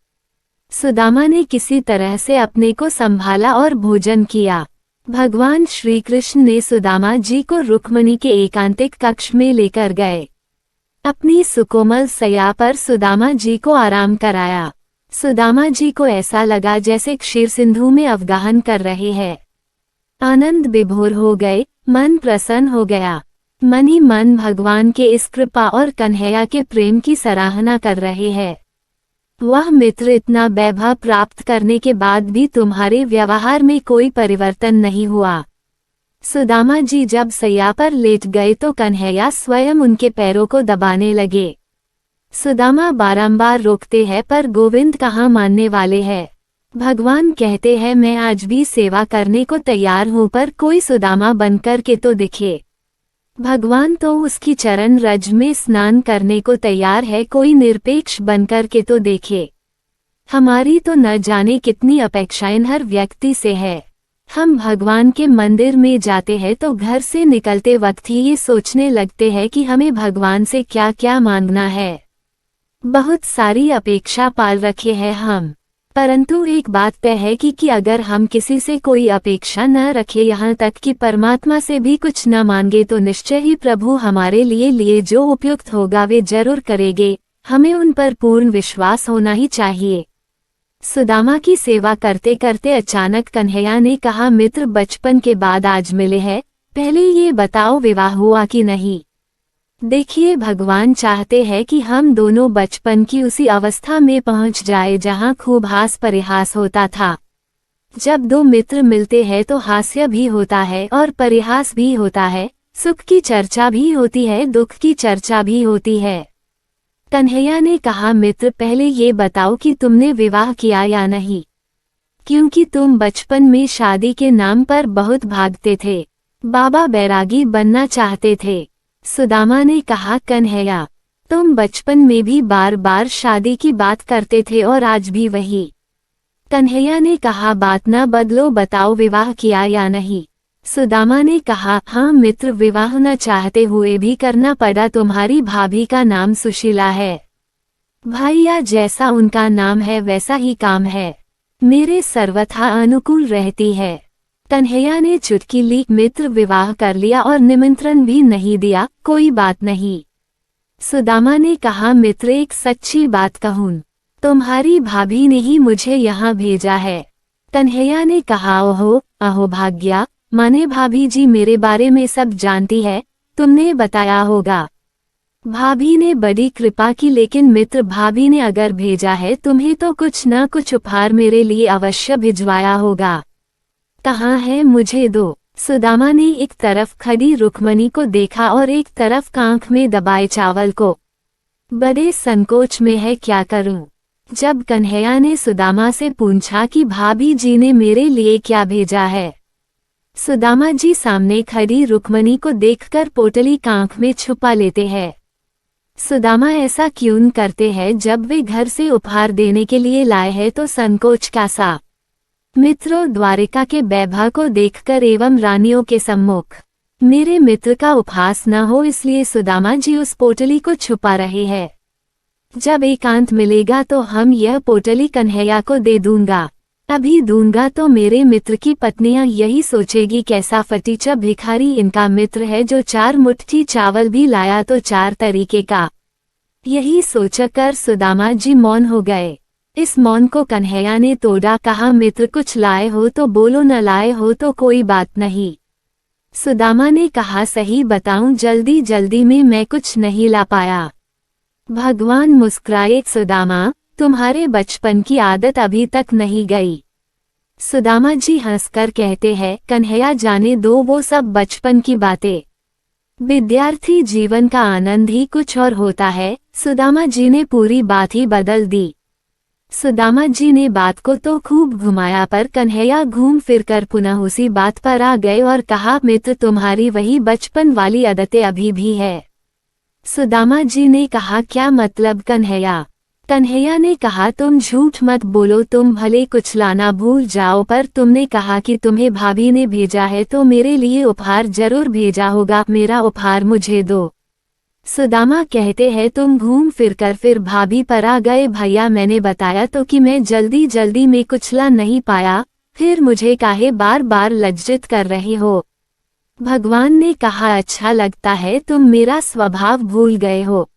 सुदामा ने किसी तरह से अपने को संभाला और भोजन किया। भगवान श्री कृष्ण ने सुदामा जी को रुक्मणी के एकांतिक कक्ष में लेकर गए। अपनी सुकोमल सैया पर सुदामा जी को आराम कराया। सुदामा जी को ऐसा लगा जैसे क्षीर सिंधु में अवगाहन कर रहे हैं। आनंद विभोर हो गए, मन प्रसन्न हो गया। मन ही मन भगवान के इस कृपा और कन्हैया के प्रेम की सराहना कर रहे हैं। वह मित्र इतना वैभव प्राप्त करने के बाद भी तुम्हारे व्यवहार में कोई परिवर्तन नहीं हुआ। सुदामा जी जब सैया पर लेट गए तो कन्हैया स्वयं उनके पैरों को दबाने लगे। सुदामा बारंबार रोकते हैं पर गोविंद कहाँ मानने वाले हैं। भगवान कहते हैं मैं आज भी सेवा करने को तैयार हूँ, पर कोई सुदामा बनकर के तो दिखे। भगवान तो उसकी चरण रज में स्नान करने को तैयार है, कोई निरपेक्ष बनकर के तो देखे। हमारी तो न जाने कितनी अपेक्षाएं हर व्यक्ति से है। हम भगवान के मंदिर में जाते हैं तो घर से निकलते वक्त ही ये सोचने लगते हैं कि हमें भगवान से क्या क्या मांगना है। बहुत सारी अपेक्षा पाल रखे हैं हम, परंतु एक बात तय है कि अगर हम किसी से कोई अपेक्षा न रखें, यहाँ तक कि परमात्मा से भी कुछ न मांगे, तो निश्चय ही प्रभु हमारे लिए जो उपयुक्त होगा वे जरूर करेंगे। हमें उन पर पूर्ण विश्वास होना ही चाहिए। सुदामा की सेवा करते करते अचानक कन्हैया ने कहा, मित्र बचपन के बाद आज मिले हैं, पहले ये बताओ विवाह हुआ कि नहीं। देखिए, भगवान चाहते हैं कि हम दोनों बचपन की उसी अवस्था में पहुंच जाए जहां खूब हास परिहास होता था। जब दो मित्र मिलते हैं तो हास्य भी होता है और परिहास भी होता है, सुख की चर्चा भी होती है, दुख की चर्चा भी होती है। कन्हैया ने कहा, मित्र पहले ये बताओ कि तुमने विवाह किया या नहीं, क्योंकि तुम बचपन में शादी के नाम पर बहुत भागते थे, बाबा बैरागी बनना चाहते थे। सुदामा ने कहा, कन्हैया तुम बचपन में भी बार बार शादी की बात करते थे और आज भी वही। कन्हैया ने कहा, बात न बदलो, बताओ विवाह किया या नहीं। सुदामा ने कहा, हाँ मित्र, विवाह न चाहते हुए भी करना पड़ा। तुम्हारी भाभी का नाम सुशीला है, भैया जैसा उनका नाम है वैसा ही काम है, मेरे सर्वथा अनुकूल रहती है। कन्हैया ने चुटकी ली, मित्र विवाह कर लिया और निमंत्रण भी नहीं दिया, कोई बात नहीं। सुदामा ने कहा, मित्र एक सच्ची बात कहूं, तुम्हारी भाभी ने ही मुझे यहाँ भेजा है। कन्हैया ने कहा, ओहो अहो भाग्या, माने भाभी जी मेरे बारे में सब जानती है, तुमने बताया होगा। भाभी ने बड़ी कृपा की, लेकिन मित्र भाभी ने अगर भेजा है तुम्हें तो कुछ न कुछ उपहार मेरे लिए अवश्य भिजवाया होगा। कहाँ है, मुझे दो। सुदामा ने एक तरफ खड़ी रुक्मणी को देखा और एक तरफ कांख में दबाए चावल को। बड़े संकोच में है, क्या करूं। जब कन्हैया ने सुदामा से पूछा कि भाभी जी ने मेरे लिए क्या भेजा है, सुदामा जी सामने खड़ी रुक्मणी को देखकर पोटली कांख में छुपा लेते हैं। सुदामा ऐसा क्यों करते हैं, जब वे घर से उपहार देने के लिए लाए हैं तो संकोच का सा। मित्रों, द्वारिका के वैभव को देखकर एवं रानियों के सम्मुख मेरे मित्र का उपहास न हो, इसलिए सुदामा जी उस पोटली को छुपा रहे हैं। जब एकांत मिलेगा तो हम यह पोटली कन्हैया को दे दूंगा। अभी दूंगा तो मेरे मित्र की पत्नियां यही सोचेगी, कैसा फटीचा भिखारी इनका मित्र है, जो 4 मुट्ठी चावल भी लाया तो 4 तरीके का। यही सोचकर सुदामा जी मौन हो गए। इस मौन को कन्हैया ने तोड़ा, कहा, मित्र कुछ लाए हो तो बोलो, न लाए हो तो कोई बात नहीं। सुदामा ने कहा, सही बताऊं, जल्दी जल्दी में मैं कुछ नहीं ला पाया। भगवान मुस्कुराए, सुदामा तुम्हारे बचपन की आदत अभी तक नहीं गई। सुदामा जी हंसकर कहते हैं, कन्हैया जाने दो वो सब बचपन की बातें, विद्यार्थी जीवन का आनंद ही कुछ और होता है। सुदामा जी ने पूरी बात ही बदल दी। सुदामा जी ने बात को तो खूब घुमाया, पर कन्हैया घूम फिरकर पुनः उसी बात पर आ गए और कहा, मित्र तुम्हारी वही बचपन वाली आदतें अभी भी है। सुदामा जी ने कहा, क्या मतलब कन्हैया। कन्हैया ने कहा, तुम झूठ मत बोलो, तुम भले कुछ लाना भूल जाओ, पर तुमने कहा कि तुम्हें भाभी ने भेजा है तो मेरे लिए उपहार जरूर भेजा होगा, मेरा उपहार मुझे दो। सुदामा कहते हैं, तुम घूम फिरकर फिर भाभी पर आ गए। भैया मैंने बताया तो कि मैं जल्दी जल्दी में कुछ ला नहीं पाया, फिर मुझे काहे बार बार लज्जित कर रहे हो। भगवान ने कहा, अच्छा लगता है, तुम मेरा स्वभाव भूल गए हो।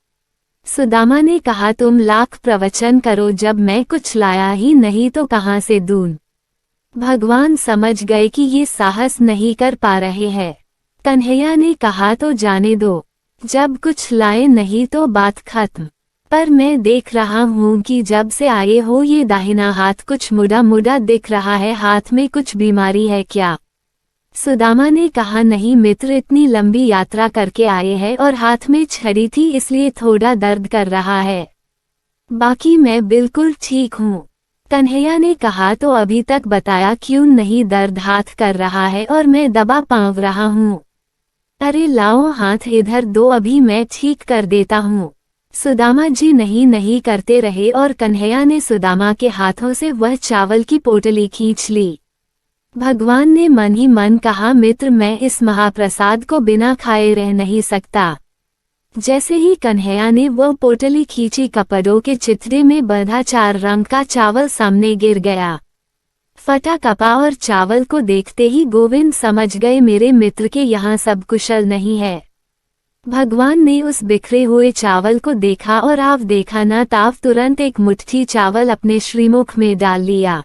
सुदामा ने कहा, तुम लाख प्रवचन करो, जब मैं कुछ लाया ही नहीं तो कहाँ से दूं। भगवान समझ गए कि ये साहस नहीं कर पा रहे हैं। कन्हैया ने कहा, तो जाने दो, जब कुछ लाए नहीं तो बात खत्म। पर मैं देख रहा हूँ कि जब से आए हो ये दाहिना हाथ कुछ मुड़ा मुड़ा दिख रहा है, हाथ में कुछ बीमारी है क्या। सुदामा ने कहा, नहीं मित्र, इतनी लंबी यात्रा करके आए हैं और हाथ में छड़ी थी, इसलिए थोड़ा दर्द कर रहा है, बाकी मैं बिल्कुल ठीक हूँ। कन्हैया ने कहा, तो अभी तक बताया क्यों नहीं, दर्द हाथ कर रहा है और मैं दबा पाँव रहा हूँ। अरे लाओ हाथ इधर दो, अभी मैं ठीक कर देता हूँ। सुदामा जी नहीं नहीं करते रहे और कन्हैया ने सुदामा के हाथों से वह चावल की पोटली खींच ली। भगवान ने मन ही मन कहा, मित्र मैं इस महाप्रसाद को बिना खाए रह नहीं सकता। जैसे ही कन्हैया ने वह पोटली खींची, कपड़ों के चित्रे में बंधा 4 रंग का चावल सामने गिर गया। फटा कपा और चावल को देखते ही गोविंद समझ गए मेरे मित्र के यहाँ सब कुशल नहीं है। भगवान ने उस बिखरे हुए चावल को देखा और आव देखा न ताव तुरंत एक मुट्ठी चावल अपने श्रीमुख में डाल लिया।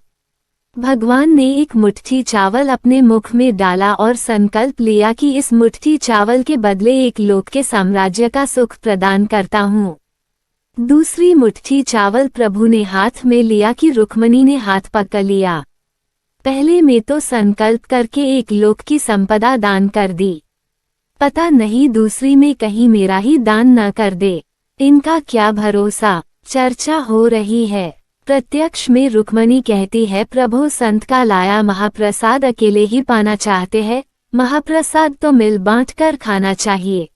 भगवान ने एक मुट्ठी चावल अपने मुख में डाला और संकल्प लिया कि इस मुट्ठी चावल के बदले एक लोक के साम्राज्य का सुख प्रदान करता हूँ। दूसरी मुट्ठी चावल प्रभु ने हाथ में लिया कि रुक्मणी ने हाथ पकड़ लिया। पहले में तो संकल्प करके एक लोक की संपदा दान कर दी, पता नहीं दूसरी में कहीं मेरा ही दान न कर दे। इनका क्या भरोसा। चर्चा हो रही है। प्रत्यक्ष में रुक्मणी कहती है, प्रभु संत का लाया महाप्रसाद अकेले ही पाना चाहते हैं, महाप्रसाद तो मिल बांट कर खाना चाहिए,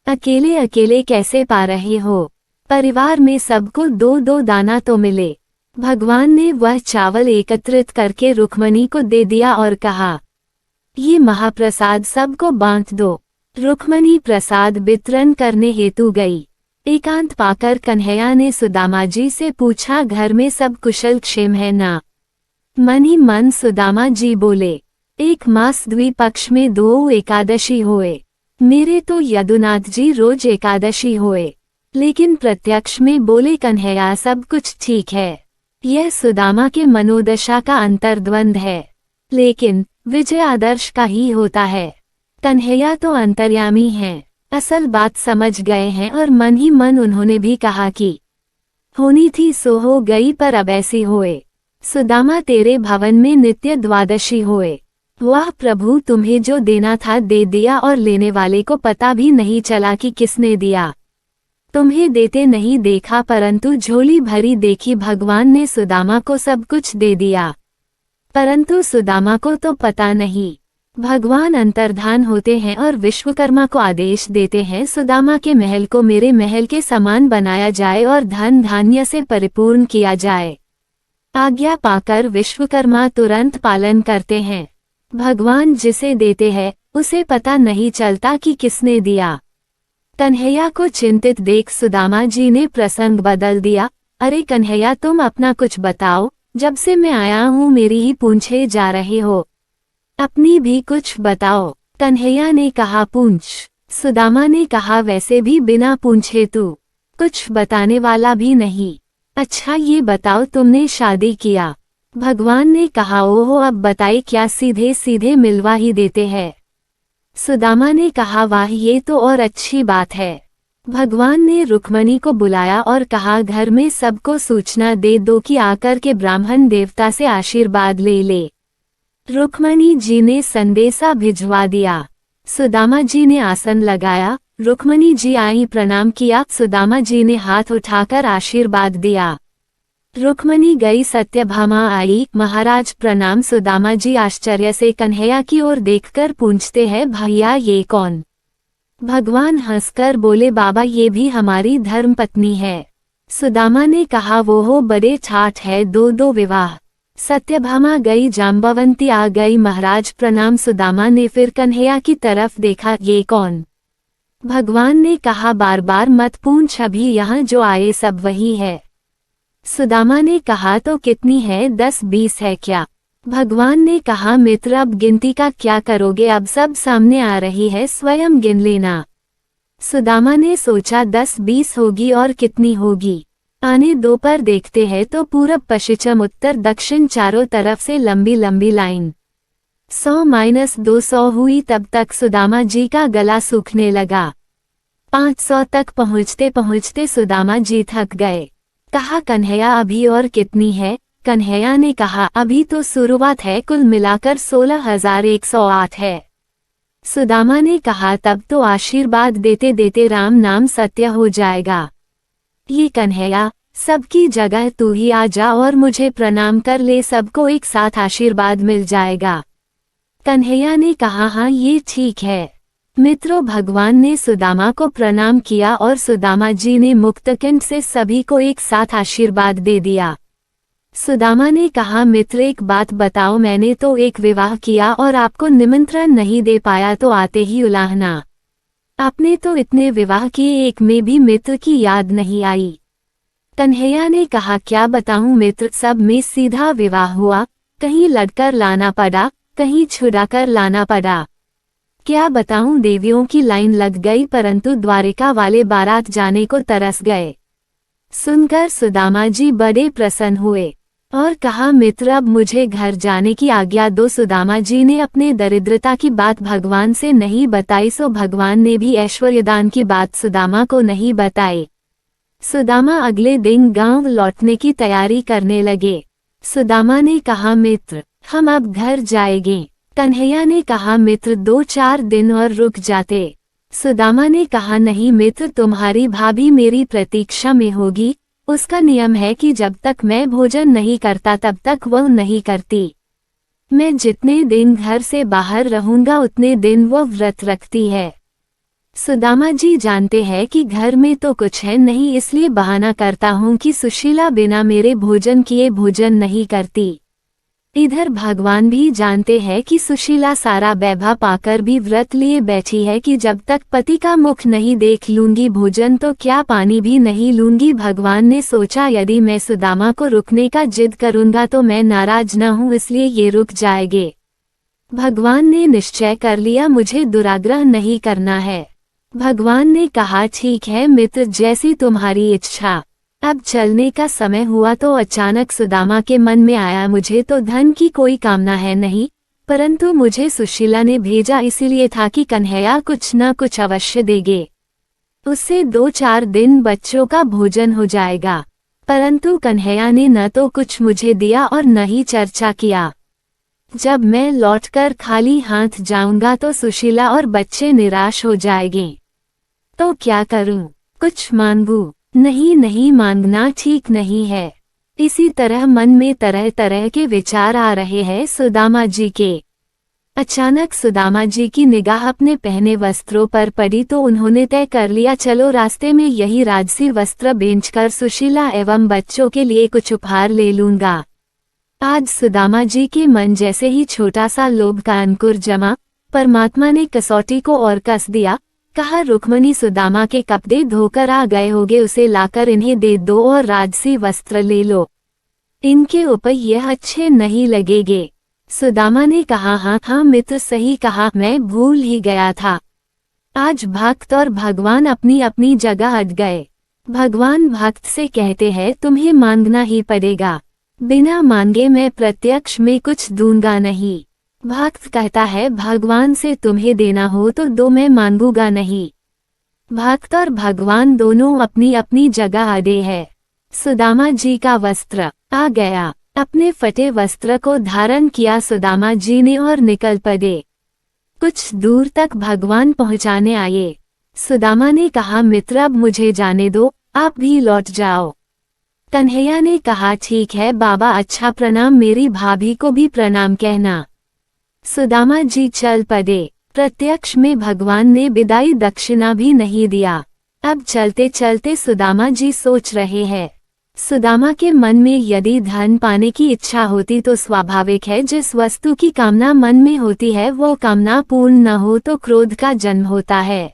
अकेले अकेले कैसे पा रहे हो, परिवार में सबको 2-2 दाना तो मिले। भगवान ने वह चावल एकत्रित करके रुक्मणी को दे दिया और कहा, ये महाप्रसाद सबको बांट दो। रुक्मणी प्रसाद वितरण करने हेतु गई। एकांत पाकर कन्हैया ने सुदामा जी से पूछा, घर में सब कुशल क्षेम है ना? मन ही मन सुदामा जी बोले, 1 मास द्विपक्ष में 2 एकादशी होए। मेरे तो यदुनाथ जी रोज एकादशी होए। लेकिन प्रत्यक्ष में बोले, कन्हैया सब कुछ ठीक है। यह सुदामा के मनोदशा का अंतर्द्वंद है, लेकिन विजय आदर्श का ही होता है। कन्हैया तो अंतर्यामी हैं, असल बात समझ गए हैं और मन ही मन उन्होंने भी कहा कि होनी थी सो हो गई, पर अब ऐसी होए। सुदामा तेरे भवन में नित्य द्वादशी होए। वाह प्रभु, तुम्हें जो देना था दे दिया और लेने वाले को पता भी नहीं चला कि किसने दिया। तुम्हें देते नहीं देखा, परंतु झोली भरी देखी। भगवान ने सुदामा को सब कुछ दे दिया, परंतु सुदामा को तो पता नहीं। भगवान अंतर्धान होते हैं और विश्वकर्मा को आदेश देते हैं, सुदामा के महल को मेरे महल के समान बनाया जाए और धन धान्य से परिपूर्ण किया जाए। आज्ञा पाकर विश्वकर्मा तुरंत पालन करते हैं। भगवान जिसे देते हैं उसे पता नहीं चलता कि किसने दिया। कन्हैया को चिंतित देख सुदामा जी ने प्रसंग बदल दिया। अरे कन्हैया, तुम अपना कुछ बताओ, जब से मैं आया हूँ मेरी ही पूछे जा रहे हो, अपनी भी कुछ बताओ। कन्हैया ने कहा, पूछ। सुदामा ने कहा, वैसे भी बिना पूछे तू कुछ बताने वाला भी नहीं। अच्छा ये बताओ, तुमने शादी किया? भगवान ने कहा, ओहो अब बताए क्या, सीधे सीधे मिलवा ही देते हैं। सुदामा ने कहा, वाह ये तो और अच्छी बात है। भगवान ने रुक्मणी को बुलाया और कहा, घर में सबको सूचना दे दो कि आकर के ब्राह्मण देवता से आशीर्वाद ले ले। रुक्मणी जी ने संदेशा भिजवा दिया। सुदामा जी ने आसन लगाया। रुक्मणी जी आई, प्रणाम किया। सुदामा जी ने हाथ उठाकर आशीर्वाद दिया। रुक्मणी गई, सत्यभामा आई, महाराज प्रणाम। सुदामा जी आश्चर्य से कन्हैया की ओर देखकर पूछते हैं, भैया ये कौन? भगवान हंसकर बोले, बाबा ये भी हमारी धर्मपत्नी है। सुदामा ने कहा, वो हो बड़े ठाठ है, 2-2 विवाह। सत्यभामा गई, जाम्बवंती आ गई, महाराज प्रणाम। सुदामा ने फिर कन्हैया की तरफ देखा, ये कौन? भगवान ने कहा, बार बार मत पूछ, अभी यहाँ जो आए सब वही है। सुदामा ने कहा, तो कितनी है, 10-20 है क्या? भगवान ने कहा, मित्र अब गिनती का क्या करोगे, अब सब सामने आ रही है, स्वयं गिन लेना। सुदामा ने सोचा 10-20 होगी, और कितनी होगी आने दो, पर देखते हैं तो पूरब पश्चिम उत्तर दक्षिण चारों तरफ से लंबी लंबी लाइन 100-200 हुई। तब तक सुदामा जी का गला सूखने लगा। 500 तक पहुँचते पहुँचते सुदामा जी थक गए। कहा, कन्हैया अभी और कितनी है? कन्हैया ने कहा, अभी तो शुरुआत है, कुल मिलाकर 16,108 है। सुदामा ने कहा, तब तो आशीर्वाद देते देते राम नाम सत्य हो जाएगा। ये कन्हैया, सबकी जगह तू ही आ जा और मुझे प्रणाम कर ले, सबको एक साथ आशीर्वाद मिल जाएगा। कन्हैया ने कहा, हाँ ये ठीक है। मित्रों, भगवान ने सुदामा को प्रणाम किया और सुदामा जी ने मुक्तकंठ से सभी को एक साथ आशीर्वाद दे दिया। सुदामा ने कहा, मित्र एक बात बताओ, मैंने तो एक विवाह किया और आपको निमंत्रण नहीं दे पाया, तो आते ही उलाहना। आपने तो इतने विवाह किए, एक में भी मित्र की याद नहीं आई। कन्हैया ने कहा, क्या बताऊं मित्र, सब में सीधा विवाह हुआ, कहीं लड़कर लाना पड़ा, कहीं छुड़ाकर लाना पड़ा। क्या बताऊं, देवियों की लाइन लग गई, परंतु द्वारिका वाले बारात जाने को तरस गए। सुनकर सुदामा जी बड़े प्रसन्न हुए और कहा, मित्र अब मुझे घर जाने की आज्ञा दो। सुदामा जी ने अपने दरिद्रता की बात भगवान से नहीं बताई, सो भगवान ने भी ऐश्वर्यदान की बात सुदामा को नहीं बताई। सुदामा अगले दिन गांव लौटने की तैयारी करने लगे। सुदामा ने कहा, मित्र हम अब घर जाएंगे। कन्हैया ने कहा, मित्र 2-4 दिन और रुक जाते। सुदामा ने कहा, नहीं मित्र, तुम्हारी भाभी मेरी प्रतीक्षा में होगी। उसका नियम है कि जब तक मैं भोजन नहीं करता तब तक वह नहीं करती। मैं जितने दिन घर से बाहर रहूंगा उतने दिन वो व्रत रखती है। सुदामा जी जानते हैं कि घर में तो कुछ है नहीं, इसलिए बहाना करता हूँ कि सुशीला बिना मेरे भोजन किए भोजन नहीं करती। इधर भगवान भी जानते हैं कि सुशीला सारा वैभव पाकर भी व्रत लिए बैठी है कि जब तक पति का मुख नहीं देख लूंगी भोजन तो क्या पानी भी नहीं लूंगी। भगवान ने सोचा, यदि मैं सुदामा को रुकने का जिद करूंगा तो मैं नाराज न हूं, इसलिए ये रुक जाएंगे। भगवान ने निश्चय कर लिया, मुझे दुराग्रह नहीं करना है। भगवान ने कहा, ठीक है मित्र, जैसी तुम्हारी इच्छा। अब चलने का समय हुआ तो अचानक सुदामा के मन में आया, मुझे तो धन की कोई कामना है नहीं, परंतु मुझे सुशीला ने भेजा इसीलिए था कि कन्हैया कुछ न कुछ अवश्य देंगे। उससे 2-4 दिन बच्चों का भोजन हो जाएगा। परंतु कन्हैया ने न तो कुछ मुझे दिया और न ही चर्चा किया। जब मैं लौटकर खाली हाथ जाऊंगा तो सुशीला और बच्चे निराश हो जाएंगे। तो क्या करूं? कुछ मांगूं? नहीं, नहीं मांगना ठीक नहीं है। इसी तरह मन में तरह तरह के विचार आ रहे हैं सुदामा जी के। अचानक सुदामा जी की निगाह अपने पहने वस्त्रों पर पड़ी तो उन्होंने तय कर लिया, चलो रास्ते में यही राजसी वस्त्र बेचकर सुशीला एवं बच्चों के लिए कुछ उपहार ले लूंगा। आज सुदामा जी के मन जैसे ही छोटा सा लोभ का अंकुर जमा, परमात्मा ने कसौटी को और कस दिया। कहा, रुक्मणी सुदामा के कपड़े धोकर आ गए होगे, उसे लाकर इन्हें दे दो और राजसी वस्त्र ले लो, इनके ऊपर यह अच्छे नहीं लगेंगे। सुदामा ने कहा, हाँ मित्र, सही कहा, मैं भूल ही गया था। आज भक्त और भगवान अपनी अपनी जगह अट गए। भगवान भक्त से कहते हैं, तुम्हें मांगना ही पड़ेगा, बिना मांगे मैं प्रत्यक्ष में कुछ दूंगा नहीं। भक्त कहता है, भगवान से तुम्हें देना हो तो दो, मैं मांगूंगा नहीं। भक्त और भगवान दोनों अपनी अपनी जगह अड़े हैं। सुदामा जी का वस्त्र आ गया। अपने फटे वस्त्र को धारण किया सुदामा जी ने और निकल पड़े। कुछ दूर तक भगवान पहुंचाने आए। सुदामा ने कहा, मित्र अब मुझे जाने दो, आप भी लौट जाओ। कन्हैया ने कहा, ठीक है बाबा, अच्छा प्रणाम, मेरी भाभी को भी प्रणाम कहना। सुदामा जी चल पड़े। प्रत्यक्ष में भगवान ने विदाई दक्षिणा भी नहीं दिया। अब चलते चलते सुदामा जी सोच रहे हैं। सुदामा के मन में यदि धन पाने की इच्छा होती तो स्वाभाविक है, जिस वस्तु की कामना मन में होती है वो कामना पूर्ण न हो तो क्रोध का जन्म होता है।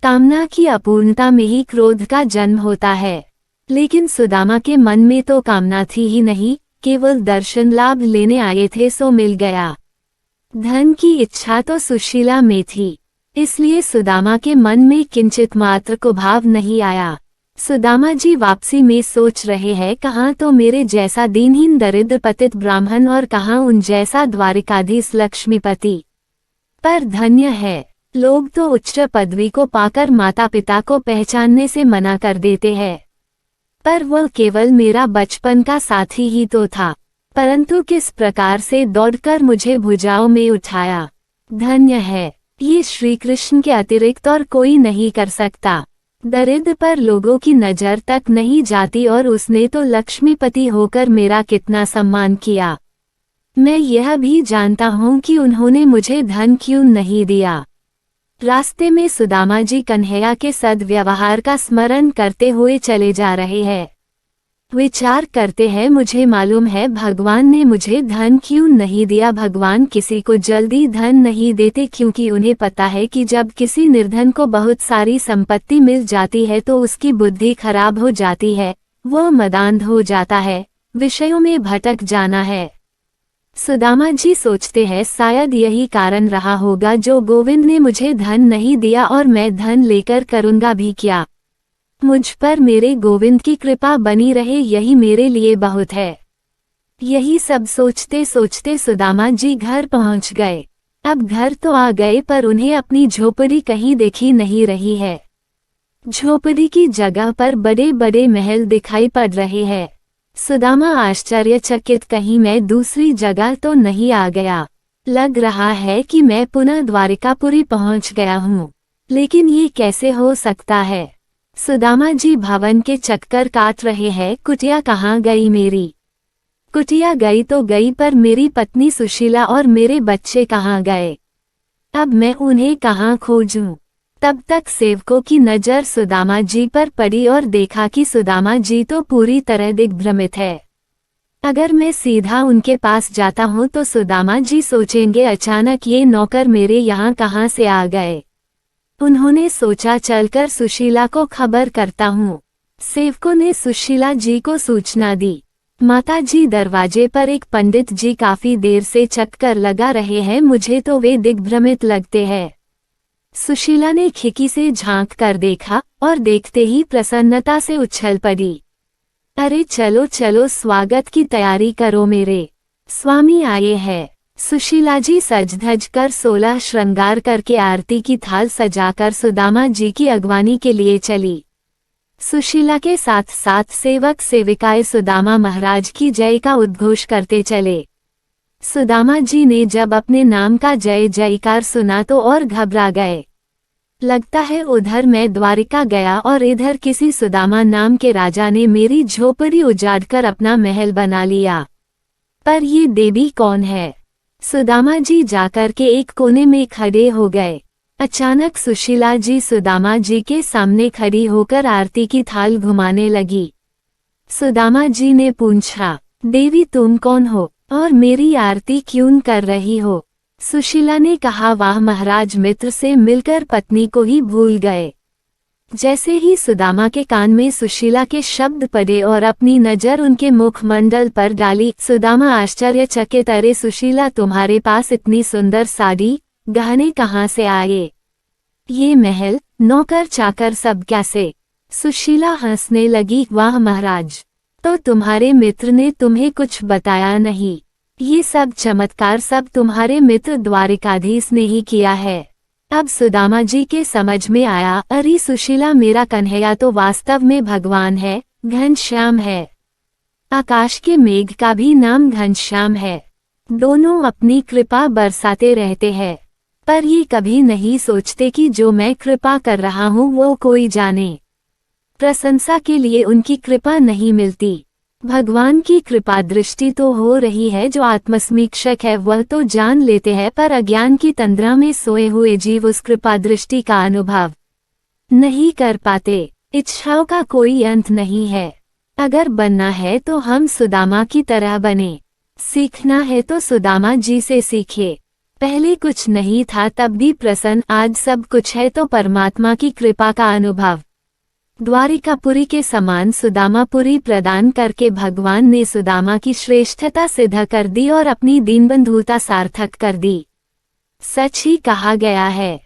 कामना की अपूर्णता में ही क्रोध का जन्म होता है। लेकिन सुदामा के मन में तो कामना थी ही नहीं, केवल दर्शन लाभ लेने आए थे, सो मिल गया। धन की इच्छा तो सुशीला में थी, इसलिए सुदामा के मन में किंचित मात्र को भाव नहीं आया। सुदामा जी वापसी में सोच रहे हैं, कहाँ तो मेरे जैसा दीनहीन दरिद्र पतित ब्राह्मण और कहाँ उन जैसा द्वारिकाधीश लक्ष्मीपति। पर धन्य है, लोग तो उच्च पदवी को पाकर माता पिता को पहचानने से मना कर देते हैं, पर वह केवल मेरा बचपन का साथी ही तो था, परंतु किस प्रकार से दौड़कर मुझे भुजाओं में उठाया। धन्य है, ये श्री कृष्ण के अतिरिक्त और कोई नहीं कर सकता। दरिद्र पर लोगों की नजर तक नहीं जाती और उसने तो लक्ष्मीपति होकर मेरा कितना सम्मान किया। मैं यह भी जानता हूँ कि उन्होंने मुझे धन क्यों नहीं दिया। रास्ते में सुदामा जी कन्हैया के सद्व्यवहार का स्मरण करते हुए चले जा रहे हैं। विचार करते हैं, मुझे मालूम है भगवान ने मुझे धन क्यों नहीं दिया। भगवान किसी को जल्दी धन नहीं देते क्योंकि उन्हें पता है कि जब किसी निर्धन को बहुत सारी संपत्ति मिल जाती है तो उसकी बुद्धि खराब हो जाती है, वो मदांध हो जाता है, विषयों में भटक जाना है। सुदामा जी सोचते हैं शायद यही कारण रहा होगा जो गोविंद ने मुझे धन नहीं दिया और मैं धन लेकर करूँगा भी क्या। मुझ पर मेरे गोविंद की कृपा बनी रहे, यही मेरे लिए बहुत है। यही सब सोचते सोचते सुदामा जी घर पहुंच गए। अब घर तो आ गए पर उन्हें अपनी झोपड़ी कहीं दिखी नहीं रही है। झोपड़ी की जगह पर बड़े बड़े महल दिखाई पड़ रहे हैं। सुदामा आश्चर्यचकित, कहीं मैं दूसरी जगह तो नहीं आ गया। लग रहा है कि मैं पुनः द्वारिकापुरी पहुंच गया हूँ, लेकिन ये कैसे हो सकता है। सुदामा जी भवन के चक्कर काट रहे हैं। कुटिया कहाँ गई मेरी? कुटिया गई तो गई, पर मेरी पत्नी सुशीला और मेरे बच्चे कहाँ गए? अब मैं उन्हें कहाँ खोजूं? तब तक सेवकों की नज़र सुदामा जी पर पड़ी और देखा कि सुदामा जी तो पूरी तरह दिग्भ्रमित है। अगर मैं सीधा उनके पास जाता हूँ तो सुदामा जी सोचेंगे अचानक ये नौकर मेरे यहाँ कहाँ से आ गए। उन्होंने सोचा चलकर सुशीला को खबर करता हूँ। सेवकों ने सुशीला जी को सूचना दी। माता जी दरवाजे पर एक पंडित जी काफी देर से चक्कर लगा रहे हैं, मुझे तो वे दिग्भ्रमित लगते हैं। सुशीला ने खिड़की से झांक कर देखा और देखते ही प्रसन्नता से उछल पड़ी। अरे चलो चलो, स्वागत की तैयारी करो, मेरे स्वामी आए हैं। सुशीला जी सज धज कर 16 श्रृंगार करके आरती की थाल सजाकर सुदामा जी की अगवानी के लिए चली। सुशीला के साथ साथ सेवक सेविकाएं सुदामा महाराज की जय का उद्घोष करते चले। सुदामा जी ने जब अपने नाम का जय जयकार सुना तो और घबरा गए। लगता है उधर मैं द्वारिका गया और इधर किसी सुदामा नाम के राजा ने मेरी झोपड़ी उजाड़कर अपना महल बना लिया। पर ये देवी कौन है? सुदामा जी जाकर के एक कोने में खड़े हो गए। अचानक सुशीला जी सुदामा जी के सामने खड़ी होकर आरती की थाल घुमाने लगी। सुदामा जी ने पूछा, देवी तुम कौन हो और मेरी आरती क्यों कर रही हो? सुशीला ने कहा, वाह महाराज, मित्र से मिलकर पत्नी को ही भूल गए। जैसे ही सुदामा के कान में सुशीला के शब्द पड़े और अपनी नजर उनके मुखमंडल पर डाली, सुदामा आश्चर्यचकित, अरे सुशीला, तुम्हारे पास इतनी सुंदर साड़ी गहने कहाँ से आए? ये महल नौकर चाकर सब कैसे? सुशीला हंसने लगी, वाह महाराज, तो तुम्हारे मित्र ने तुम्हें कुछ बताया नहीं? ये सब चमत्कार सब तुम्हारे मित्र द्वारिकाधीश ने ही किया है। अब सुदामा जी के समझ में आया, अरे सुशीला, मेरा कन्हैया तो वास्तव में भगवान है, घनश्याम है। आकाश के मेघ का भी नाम घनश्याम है। दोनों अपनी कृपा बरसाते रहते हैं, पर ये कभी नहीं सोचते कि जो मैं कृपा कर रहा हूँ वो कोई जाने। प्रशंसा के लिए उनकी कृपा नहीं मिलती। भगवान की कृपा दृष्टि तो हो रही है, जो आत्मसमीक्षक है वह तो जान लेते हैं, पर अज्ञान की तंद्रा में सोए हुए जीव उस कृपा दृष्टि का अनुभव नहीं कर पाते। इच्छाओं का कोई अंत नहीं है। अगर बनना है तो हम सुदामा की तरह बने, सीखना है तो सुदामा जी से सीखे। पहले कुछ नहीं था तब भी प्रसन्न, आज सब कुछ है तो परमात्मा की कृपा का अनुभव। द्वारिकापुरी के समान सुदामापुरी प्रदान करके भगवान ने सुदामा की श्रेष्ठता सिद्ध कर दी और अपनी दीनबंधुता सार्थक कर दी। सच ही कहा गया है,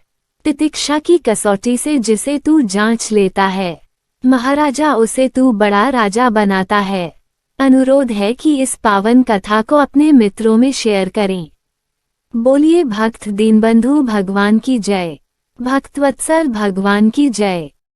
तितिक्षा की कसौटी से जिसे तू जांच लेता है, महाराजा उसे तू बड़ा राजा बनाता है। अनुरोध है कि इस पावन कथा को अपने मित्रों में शेयर करें। बोलिए भक्त दीनबंधु भगवान की जय, भक्तवत्सल भगवान की जय।